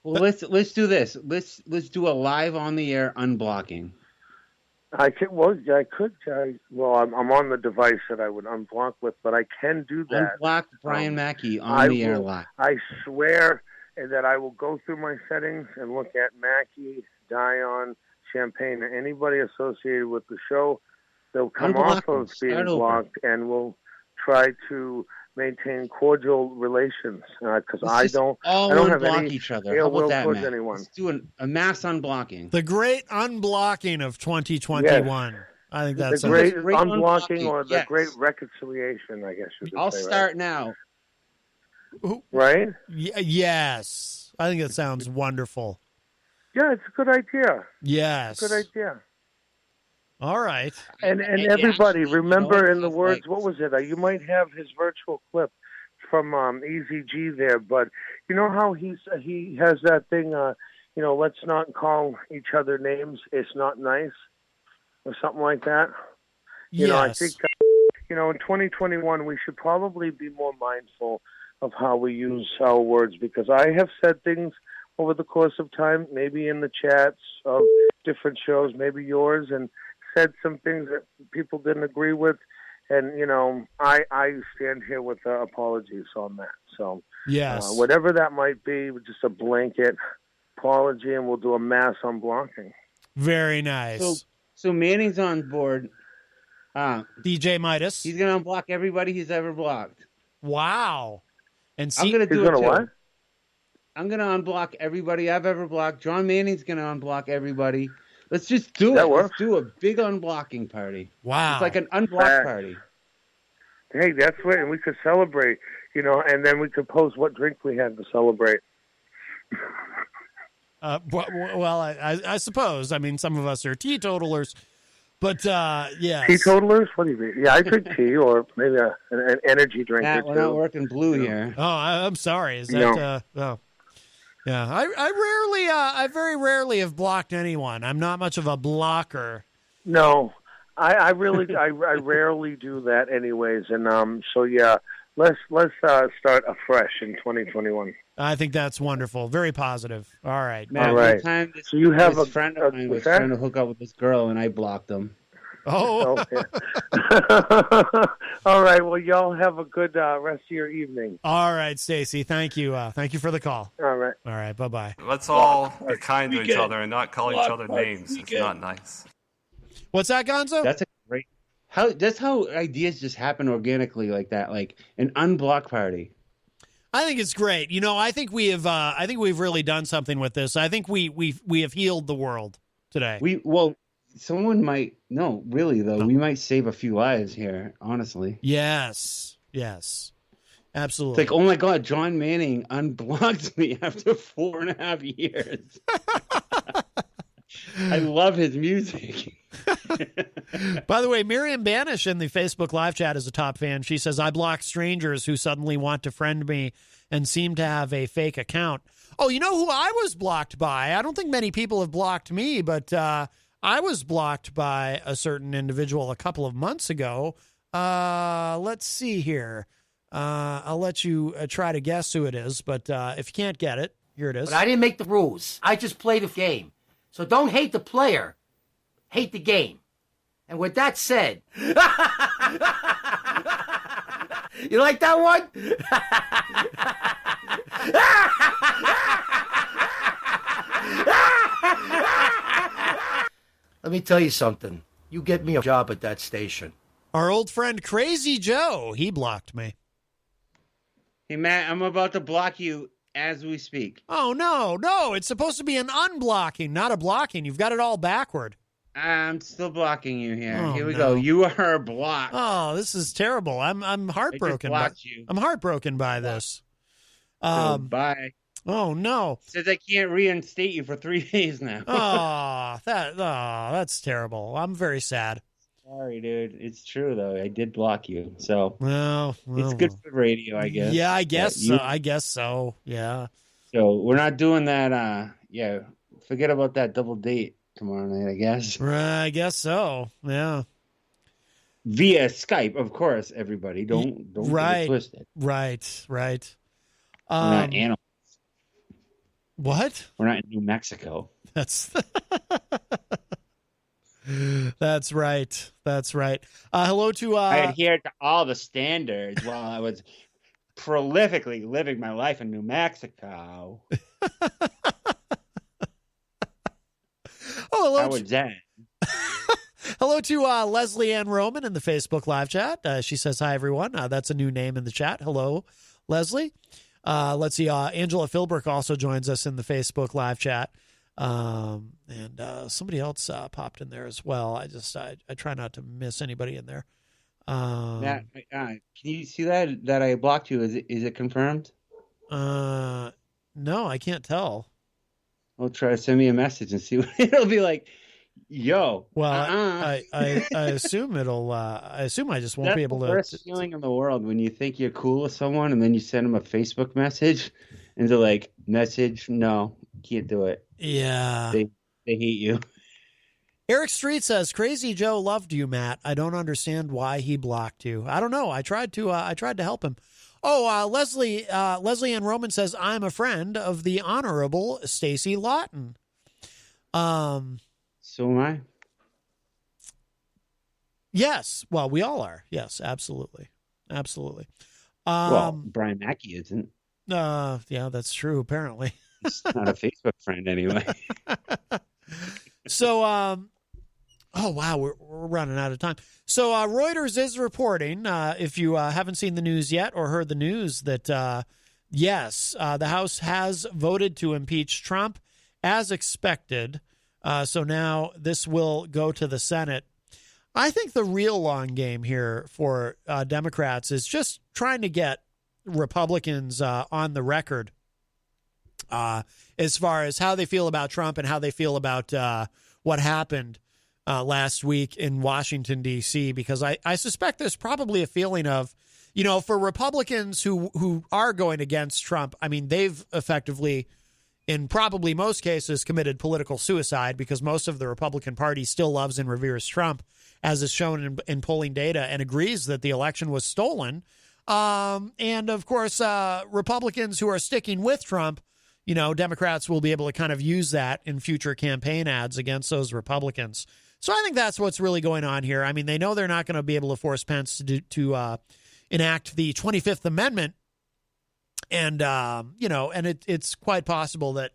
Well, let's do this. Let's do a live on the air unblocking. I could. I'm on the device that I would unblock with, but I can do that. Unblock Brian Mackey on the air live. I swear that I will go through my settings and look at Mackey, Dion, Champagne, or anybody associated with the show. They'll come off of being blocked, and we'll try to maintain cordial relations, because I don't have any each other. ill will towards anyone. Let's do a mass unblocking. The great unblocking of 2021. Yes. I think that's the great unblocking, or the great reconciliation, I guess you could say. I'll start now. Right? Yes. I think it sounds wonderful. Yeah, it's a good idea. Yes. Good idea. All right. And everybody, remember in the words, what was it? You might have his virtual clip from Easy G there, but you know how he has that thing, let's not call each other names, it's not nice, or something like that? Yes. I think, in 2021, we should probably be more mindful of how we use our words, because I have said things over the course of time, maybe in the chats of different shows, maybe yours, and said some things that people didn't agree with, and I stand here with apologies on that. So yes, whatever that might be, just a blanket apology, and we'll do a mass unblocking. Very nice. So Manning's on board. DJ Midas. He's gonna unblock everybody he's ever blocked. Wow. And I'm gonna do it too. What? I'm gonna unblock everybody I've ever blocked. John Manning's gonna unblock everybody. Let's just do it. That works. Let's do a big unblocking party. Wow. It's like an unblock party. Hey, that's right, and we could celebrate, and then we could post what drink we had to celebrate. Well, I suppose. I mean, some of us are teetotalers, but yes. Teetotalers? What do you mean? Yeah, I drink tea or maybe an energy drink or two. We're not working blue here. Oh, I'm sorry. Is that? Oh, yeah. I very rarely have blocked anyone. I'm not much of a blocker. No, I rarely do that, anyways. And so yeah, let's start afresh in 2021. I think that's wonderful. Very positive. All right. Man, all right. Time so you have this friend of mine was trying to hook up with this girl, and I blocked him. Oh. Okay. All right. Well, y'all have a good rest of your evening. All right, Stacie. Thank you. Thank you for the call. All right. All right. Bye-bye. Let's all be kind to each other and not call each other names. It's not nice. What's that, Gonzo? That's a great. That's how ideas just happen organically like that, like an unblock party. I think it's great. I think we have. I think we've really done something with this. I think we have healed the world today. Someone might. No, really though, we might save a few lives here. Honestly. Yes. Absolutely. It's like, oh my God, John Manning unblocked me after 4.5 years. I love his music. By the way, Miriam Banish in the Facebook live chat is a top fan. She says, I block strangers who suddenly want to friend me and seem to have a fake account. Oh, you know who I was blocked by? I don't think many people have blocked me, but I was blocked by a certain individual a couple of months ago. Let's see here. I'll let you try to guess who it is, but if you can't get it, here it is. But I didn't make the rules. I just played the game. So don't hate the player. Hate the game. And with that said, you like that one? Let me tell you something. You get me a job at that station. Our old friend Crazy Joe, he blocked me. Hey, Matt, I'm about to block you as we speak. Oh, no. It's supposed to be an unblocking, not a blocking. You've got it all backward. I'm still blocking you here. Oh, here we no. go. You are blocked. Oh, this is terrible. I'm heartbroken. I just blocked you. I'm heartbroken by this. Bye. Oh no. Says I can't reinstate you for 3 days now. That's terrible. I'm very sad. Sorry, dude. It's true though. I did block you. So well, it's good for radio, I guess. Yeah, I guess so. I guess so. Yeah. So we're not doing that. Forget about that double date tomorrow night, I guess. I guess so. Yeah. Via Skype, of course. Everybody, don't get it twisted. Right. We're not animals. What? We're not in New Mexico. That's right. Hello to I adhered to all the standards while I was prolifically living my life in New Mexico. hello. How was that? Hello to Leslie Ann Roman in the Facebook live chat. She says, hi, everyone. That's a new name in the chat. Hello, Leslie. Let's see. Angela Philbrook also joins us in the Facebook live chat. And somebody else popped in there as well. I try not to miss anybody in there. Can you see that I blocked you? Is it confirmed? No, I can't tell. I'll try to send me a message and see what it'll be like. Yo. Well, I assume it'll. I assume I just won't be able to. That's the worst feeling in the world when you think you're cool with someone and then you send them a Facebook message and they're like, message, no, can't do it. Yeah. They hate you. Eric Street says, Crazy Joe loved you, Matt. I don't understand why he blocked you. I don't know. I tried to help him. Oh, Leslie Ann Roman says, I'm a friend of the Honorable Stacie Laughton. So am I. Yes. Well, we all are. Yes, absolutely. Well, Brian Mackey isn't. Yeah, that's true, apparently. He's not a Facebook friend anyway. So, oh, wow, we're running out of time. So Reuters is reporting, if you haven't seen the news yet or heard the news, that, yes, the House has voted to impeach Trump as expected. So now this will go to the Senate. I think the real long game here for Democrats is just trying to get Republicans on the record as far as how they feel about Trump and how they feel about what happened last week in Washington, D.C., because I suspect there's probably a feeling of, for Republicans who are going against Trump, I mean, they've effectively, in probably most cases, committed political suicide because most of the Republican Party still loves and reveres Trump, as is shown in polling data, and agrees that the election was stolen. And, of course, Republicans who are sticking with Trump, Democrats will be able to kind of use that in future campaign ads against those Republicans. So I think that's what's really going on here. I mean, they know they're not going to be able to force Pence to enact the 25th Amendment. And, it's quite possible that,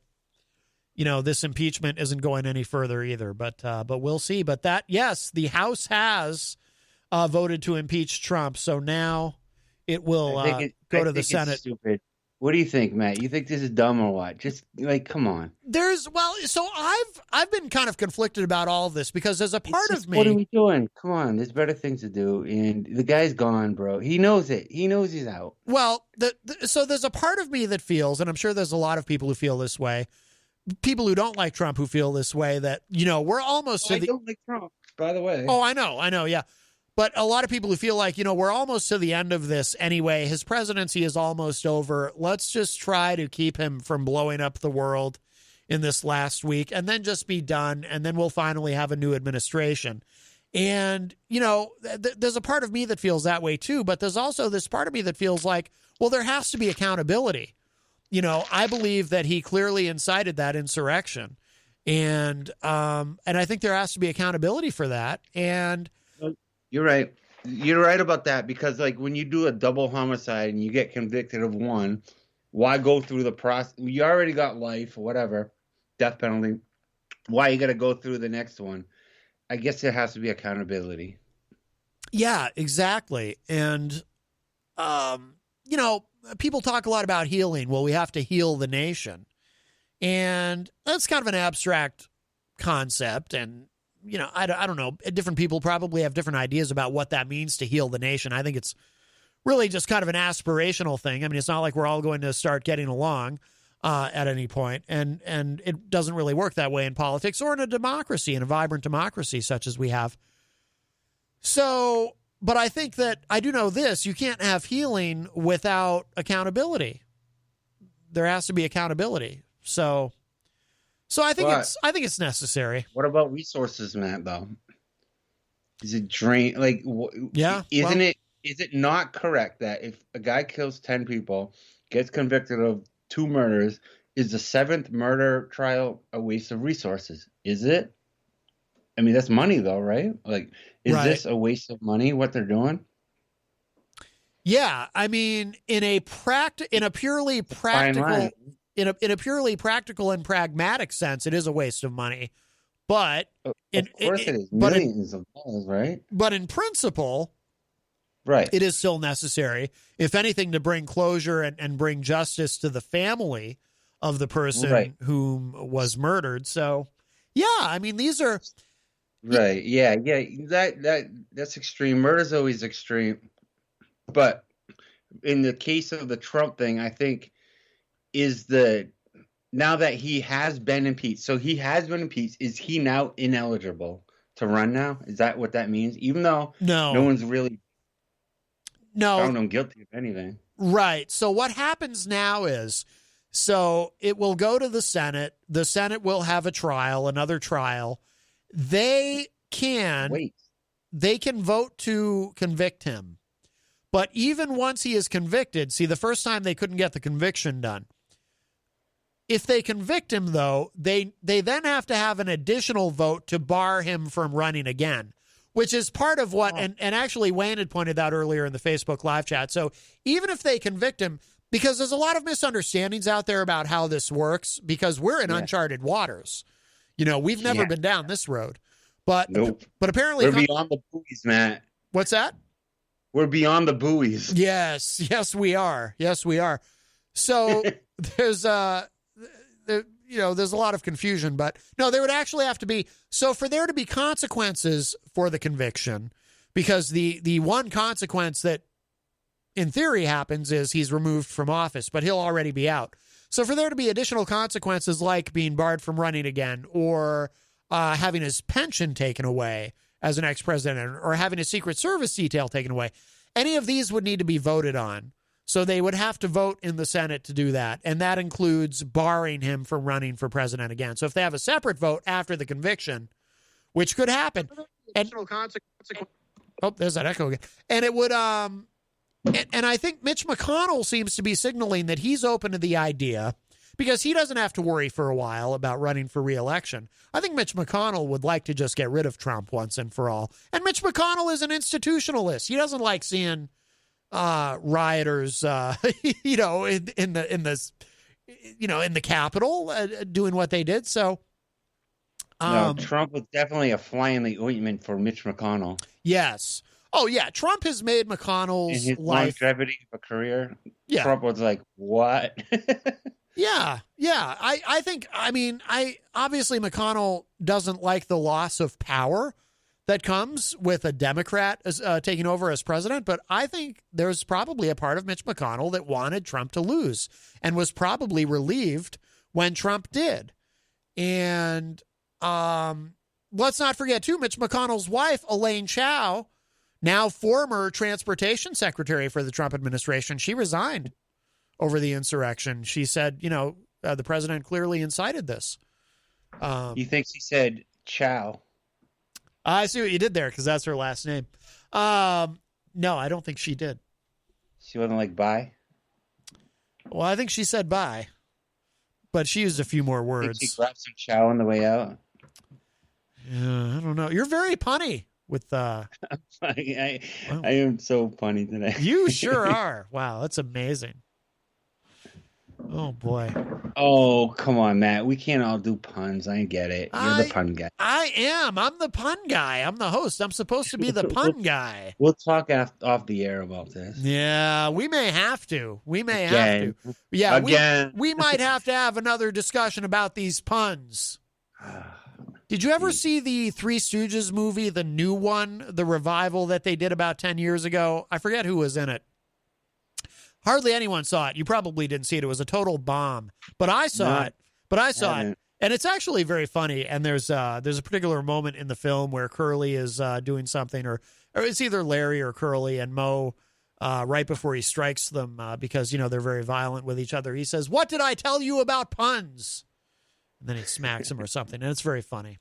this impeachment isn't going any further either. But we'll see. But yes, the House has voted to impeach Trump. So now it will go to the Senate. Stupid. What do you think, Matt? You think this is dumb or what? Just come on. So I've been kind of conflicted about all of this because as a part of me, what are we doing? Come on, there's better things to do. And the guy's gone, bro. He knows it. He knows he's out. Well, so there's a part of me that feels, and I'm sure there's a lot of people who feel this way, people who don't like Trump who feel this way, that we're almost. I don't like Trump, by the way. Oh, I know, yeah. But a lot of people who feel like, we're almost to the end of this anyway. His presidency is almost over. Let's just try to keep him from blowing up the world in this last week and then just be done. And then we'll finally have a new administration. And, there's a part of me that feels that way too. But there's also this part of me that feels like, well, there has to be accountability. I believe that he clearly incited that insurrection. And I think there has to be accountability for that. And you're right. You're right about that because, when you do a double homicide and you get convicted of one, why go through the process? You already got life, whatever, death penalty. Why you got to go through the next one? I guess there has to be accountability. Yeah, exactly. And, people talk a lot about healing. Well, we have to heal the nation. And that's kind of an abstract concept. And, I don't know. Different people probably have different ideas about what that means to heal the nation. I think it's really just kind of an aspirational thing. I mean, it's not like we're all going to start getting along at any point. And it doesn't really work that way in politics or in a democracy, in a vibrant democracy such as we have. So, but I think that I do know this. You can't have healing without accountability. There has to be accountability. So I think it's necessary. What about resources, Matt, though? Is it drain? Yeah. Is it not correct that if a guy kills 10 people, gets convicted of 2 murders, is the 7th murder trial a waste of resources? Is it? I mean, that's money, though, right? Is this a waste of money, what they're doing? Yeah. I mean, in a purely practical... In a purely practical and pragmatic sense, it is a waste of money. But of course it is. Millions of dollars, right? But in principle, right, it is still necessary, if anything, to bring closure and bring justice to the family of the person whom was murdered. So, yeah, I mean, these are right. Yeah. That's extreme. Murder's always extreme. But in the case of the Trump thing, I think. Now that he has been impeached, is he now ineligible to run now? Is that what that means? Even though no one's really found him guilty of anything. Right. So what happens now is, it will go to the Senate. The Senate will have another trial. They can vote to convict him. But even once he is convicted, the first time they couldn't get the conviction done. If they convict him, though, they then have to have an additional vote to bar him from running again, which is part of what, and actually Wayne had pointed out earlier in the Facebook live chat. So even if they convict him, because there's a lot of misunderstandings out there about how this works, because we're in uncharted waters. We've never been down this road. But apparently... We're beyond the buoys, Matt. What's that? We're beyond the buoys. Yes, we are. So there's there's a lot of confusion, but no, there would actually have to be. So for there to be consequences for the conviction, because the one consequence that in theory happens is he's removed from office, but he'll already be out. So for there to be additional consequences like being barred from running again, or having his pension taken away as an ex-president, or having a Secret Service detail taken away, any of these would need to be voted on. So they would have to vote in the Senate to do that. And that includes barring him from running for president again. So if they have a separate vote after the conviction, which could happen. And, oh, there's that echo again. And it would, and I think Mitch McConnell seems to be signaling that he's open to the idea, because he doesn't have to worry for a while about running for re-election. I think Mitch McConnell would like to just get rid of Trump once and for all. And Mitch McConnell is an institutionalist. He doesn't like seeing rioters, in the Capitol doing what they did. So, no, Trump was definitely a fly in the ointment for Mitch McConnell. Yes. Oh yeah, Trump has made McConnell's in his life longevity of a career. Yeah. Trump was like, what? Yeah. I think obviously McConnell doesn't like the loss of power that comes with a Democrat taking over as president, but I think there's probably a part of Mitch McConnell that wanted Trump to lose and was probably relieved when Trump did. And let's not forget, too, Mitch McConnell's wife, Elaine Chao, now former transportation secretary for the Trump administration, she resigned over the insurrection. She said, the president clearly incited this. You think she said Chow? I see what you did there, because that's her last name. No, I don't think she did. She wasn't like bye? Well, I think she said bye, but she used a few more words. Think she grabbed some chow on the way out? Yeah, I don't know. You're very punny with... I am so punny today. You sure are. Wow, that's amazing. Oh, boy. Oh, come on, Matt. We can't all do puns. I get it. You're the pun guy. I am. I'm the pun guy. I'm the host. I'm supposed to be the pun guy. We'll talk off the air about this. Yeah, we may have to. Have to. Yeah, again. We might have to have another discussion about these puns. Did you ever see the Three Stooges movie, the new one, the revival that they did about 10 years ago? I forget who was in it. Hardly anyone saw it. You probably didn't see it. It was a total bomb. But I saw it. And it's actually very funny. And there's a particular moment in the film where Curly is doing something, or it's either Larry or Curly, and Moe, right before he strikes them, because, they're very violent with each other, he says, "What did I tell you about puns?" And then he smacks him or something. And it's very funny.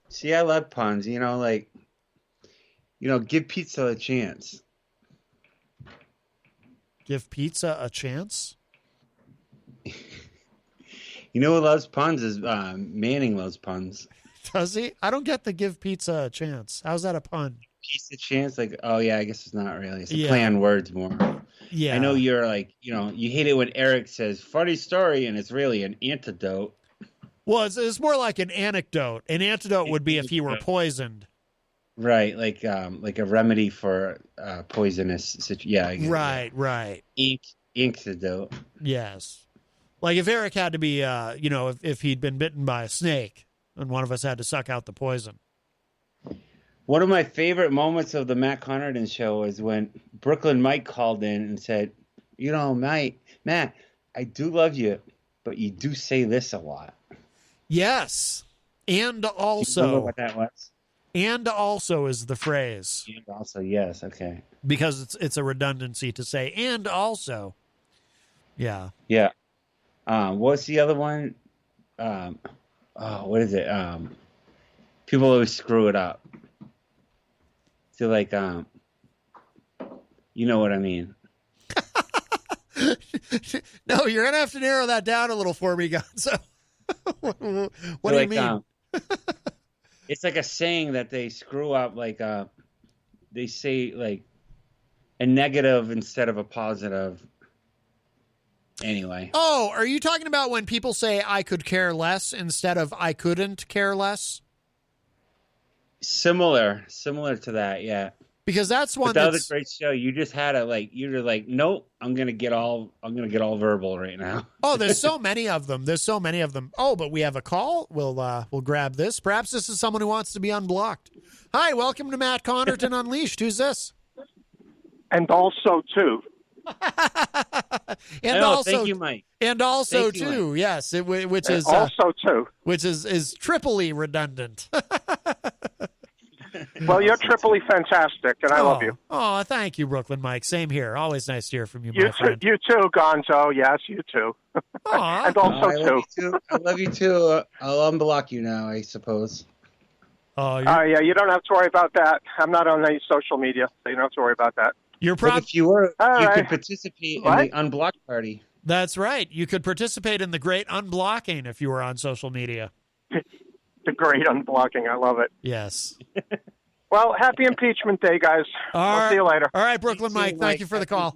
See, I love puns. Give pizza a chance. Give pizza a chance? You know who loves puns is Manning loves puns. Does he? I don't get the give pizza a chance. How's that a pun? Pizza chance? Like, oh yeah, I guess it's not really. It's a play on words more. Yeah. I know you're like, you hate it when Eric says funny story and it's really an antidote. Well, it's more like an anecdote. An antidote would be if he were poisoned. Right, like a remedy for poisonous situation. Yeah, right. Antidote. Yes, like if Eric had to be, if he'd been bitten by a snake, and one of us had to suck out the poison. One of my favorite moments of the Matt Connarton show is when Brooklyn Mike called in and said, Matt, I do love you, but you do say this a lot. Yes, and also, you remember what that was? And also is the phrase. And also, yes, okay. Because it's a redundancy to say and also. Yeah. Yeah. What's the other one? What is it? People always screw it up. So like, you know what I mean. No, you're gonna have to narrow that down a little for me, Gonzo. What do you mean? It's like a saying that they screw up, like they say like a negative instead of a positive. Anyway. Oh, are you talking about when people say I could care less instead of I couldn't care less? Similar to that, yeah. because that's one that was a great show. You just had you're like, nope, I'm gonna get all verbal right now. Oh, there's so many of them. Oh, but we have a call. We'll grab this. Perhaps this is someone who wants to be unblocked. Hi, welcome to Matt Connarton Unleashed. Who's this? And also too. Thank you, Mike. And also too, Mike. Yes, which is also too, which is triply redundant. Well, you're triply fantastic, and I love you. Oh, thank you, Brooklyn Mike. Same here. Always nice to hear from you, my friend. You too, Gonzo. Yes, you too. And also too. I love you too. I'll unblock you now, I suppose. Oh, yeah. You don't have to worry about that. I'm not on any social media, so you don't have to worry about that. If you were, could participate in the unblock party. That's right. You could participate in the great unblocking if you were on social media. The great unblocking. I love it. Yes. Well, happy impeachment day, guys. I'll see you later. All right, Brooklyn Mike. Thank you for the call.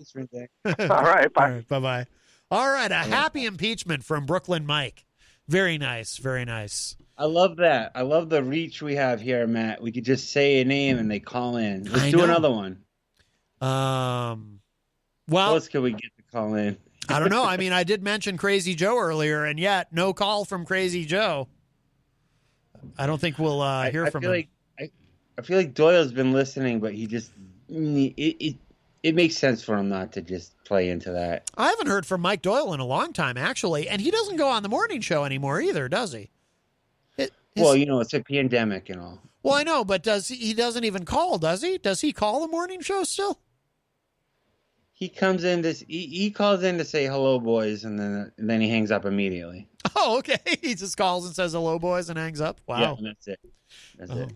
All right. Bye. All right, bye-bye. All right, a happy impeachment from Brooklyn Mike. Very nice. Very nice. I love that. I love the reach we have here, Matt. We could just say a name and they call in. Let's do another one. Well, what else can we get to call in? I don't know. I mean, I did mention Crazy Joe earlier, and yet no call from Crazy Joe. I don't think we'll hear from him. I feel like Doyle's been listening, but he just it makes sense for him not to just play into that. I haven't heard from Mike Doyle in a long time, actually, and he doesn't go on the morning show anymore either, does he? Well, it's a pandemic and all. Well, I know, but he doesn't even call, does he? Does he call the morning show still? He comes in he calls in to say hello, boys, and then he hangs up immediately. Oh, okay. He just calls and says hello, boys, and hangs up. Wow. Yeah, and that's it. That's it.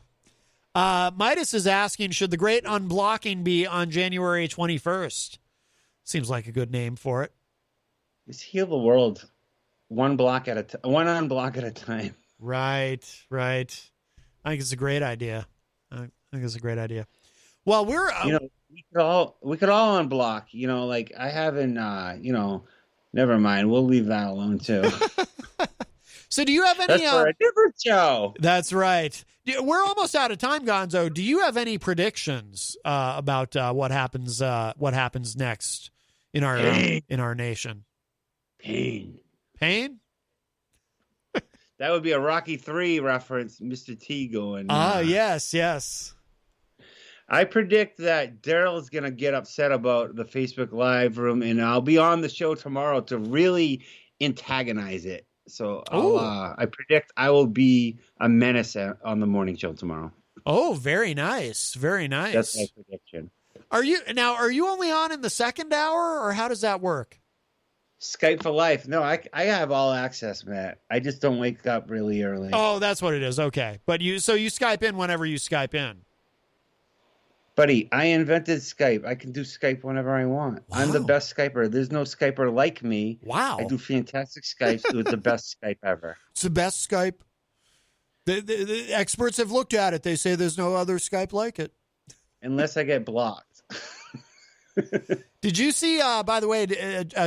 Midas is asking, should the great unblocking be on January 21st? Seems like a good name for it. Just heal the world one unblock at a time. Right. I think it's a great idea. Well, we're we could all unblock. Like I haven't. Never mind. We'll leave that alone too. So, do you have any? That's for a different show. That's right. We're almost out of time, Gonzo. Do you have any predictions about what happens? What happens next in our nation? Pain. That would be a Rocky III reference, Mr. T going. Yes. I predict that Daryl's going to get upset about the Facebook Live room, and I'll be on the show tomorrow to really antagonize it. So I predict I will be a menace on the morning show tomorrow. Oh, very nice. Very nice. That's my prediction. Are you only on in the second hour, or how does that work? Skype for life. No, I have all access, Matt. I just don't wake up really early. Oh, that's what it is. Okay. But you Skype in whenever you Skype in. Buddy, I invented Skype. I can do Skype whenever I want. Wow. I'm the best Skyper. There's no Skyper like me. Wow. I do fantastic Skypes. It was the best Skype ever. It's the best Skype. The experts have looked at it. They say there's no other Skype like it. Unless I get blocked. Did you see, by the way,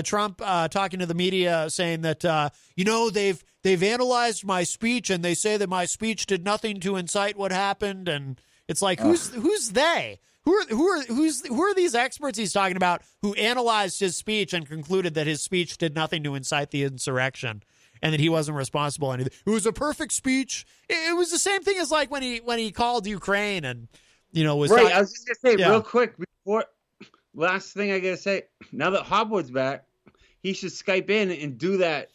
Trump talking to the media saying that, they've analyzed my speech and they say that my speech did nothing to incite what happened. And it's like, who's they? Who are these experts he's talking about who analyzed his speech and concluded that his speech did nothing to incite the insurrection and that he wasn't responsible anything? It was a perfect speech. It was the same thing as like when he called Ukraine and, was right. I was just going to say real quick before. Last thing I gotta say, now that Hopwood's back, he should Skype in and do that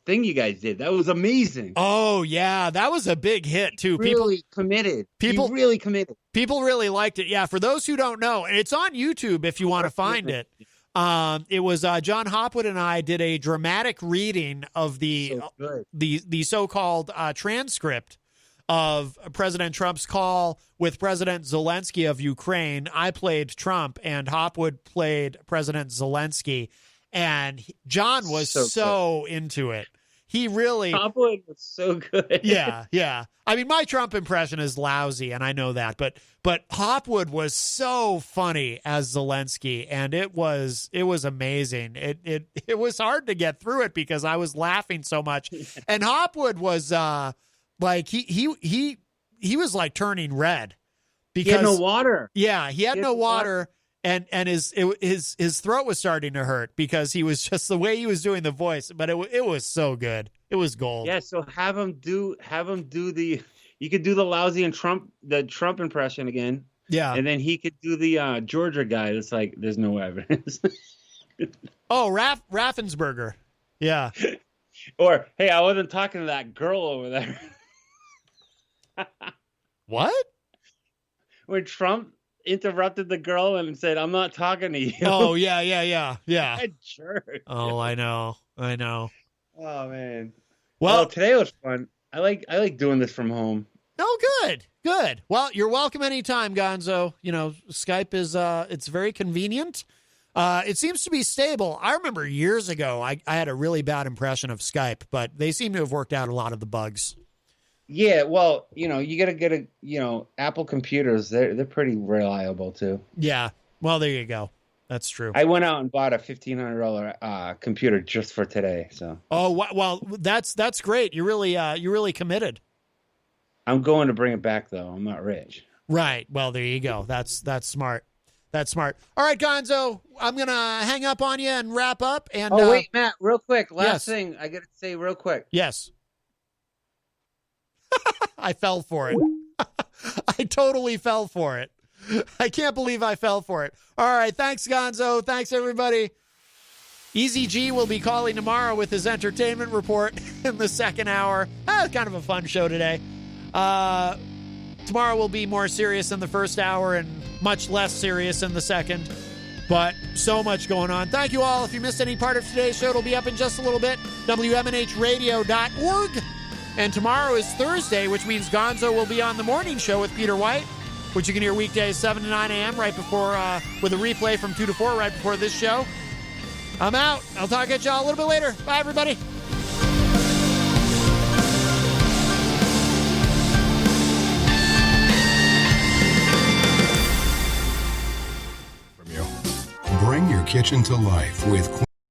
thing you guys did. That was amazing. Oh yeah, that was a big hit too. People really committed. People really liked it. Yeah, for those who don't know, and it's on YouTube if you want to find it. It was John Hopwood and I did a dramatic reading of the so-called transcript of President Trump's call with President Zelensky of Ukraine. I played Trump and Hopwood played President Zelensky, and John was so into it. He really Hopwood was so good. Yeah. I mean, my Trump impression is lousy, and I know that, but Hopwood was so funny as Zelensky, and it was amazing. It was hard to get through it because I was laughing so much, and Hopwood was like he was like turning red because he had no water. Yeah, he had no water. And his throat was starting to hurt because he was just the way he was doing the voice, but it was so good. It was gold. Yeah, so have him do the. You could do the lousy and the Trump impression again. Yeah, and then he could do the Georgia guy. It's like there's no evidence. Oh, Raffensperger. Yeah. Or hey, I wasn't talking to that girl over there. What? When Trump interrupted the girl and said, "I'm not talking to you." Oh yeah. Jerk. Oh, I know. Oh man. Well, today was fun. I like doing this from home. Oh, good. Well, you're welcome anytime, Gonzo. You know, Skype is it's very convenient. It seems to be stable. I remember years ago, I had a really bad impression of Skype, but they seem to have worked out a lot of the bugs. Yeah, well, you gotta get Apple computers. They're pretty reliable too. Yeah. Well, there you go. That's true. I went out and bought a $1,500 computer just for today. So. Oh well, that's great. You're really committed. I'm going to bring it back though. I'm not rich. Right. Well, there you go. That's smart. That's smart. All right, Gonzo, I'm gonna hang up on you and wrap up. And wait, Matt, real quick. Last thing I gotta say, real quick. Yes. I fell for it. I totally fell for it. I can't believe I fell for it. All right. Thanks, Gonzo. Thanks, everybody. Easy G will be calling tomorrow with his entertainment report in the second hour. Kind of a fun show today. Tomorrow will be more serious in the first hour and much less serious in the second. But so much going on. Thank you all. If you missed any part of today's show, it'll be up in just a little bit. WMNHradio.org. And tomorrow is Thursday, which means Gonzo will be on the morning show with Peter White, which you can hear weekdays 7 to 9 a.m. right before, with a replay from 2 to 4 right before this show. I'm out. I'll talk at y'all a little bit later. Bye, everybody. Bring your kitchen to life with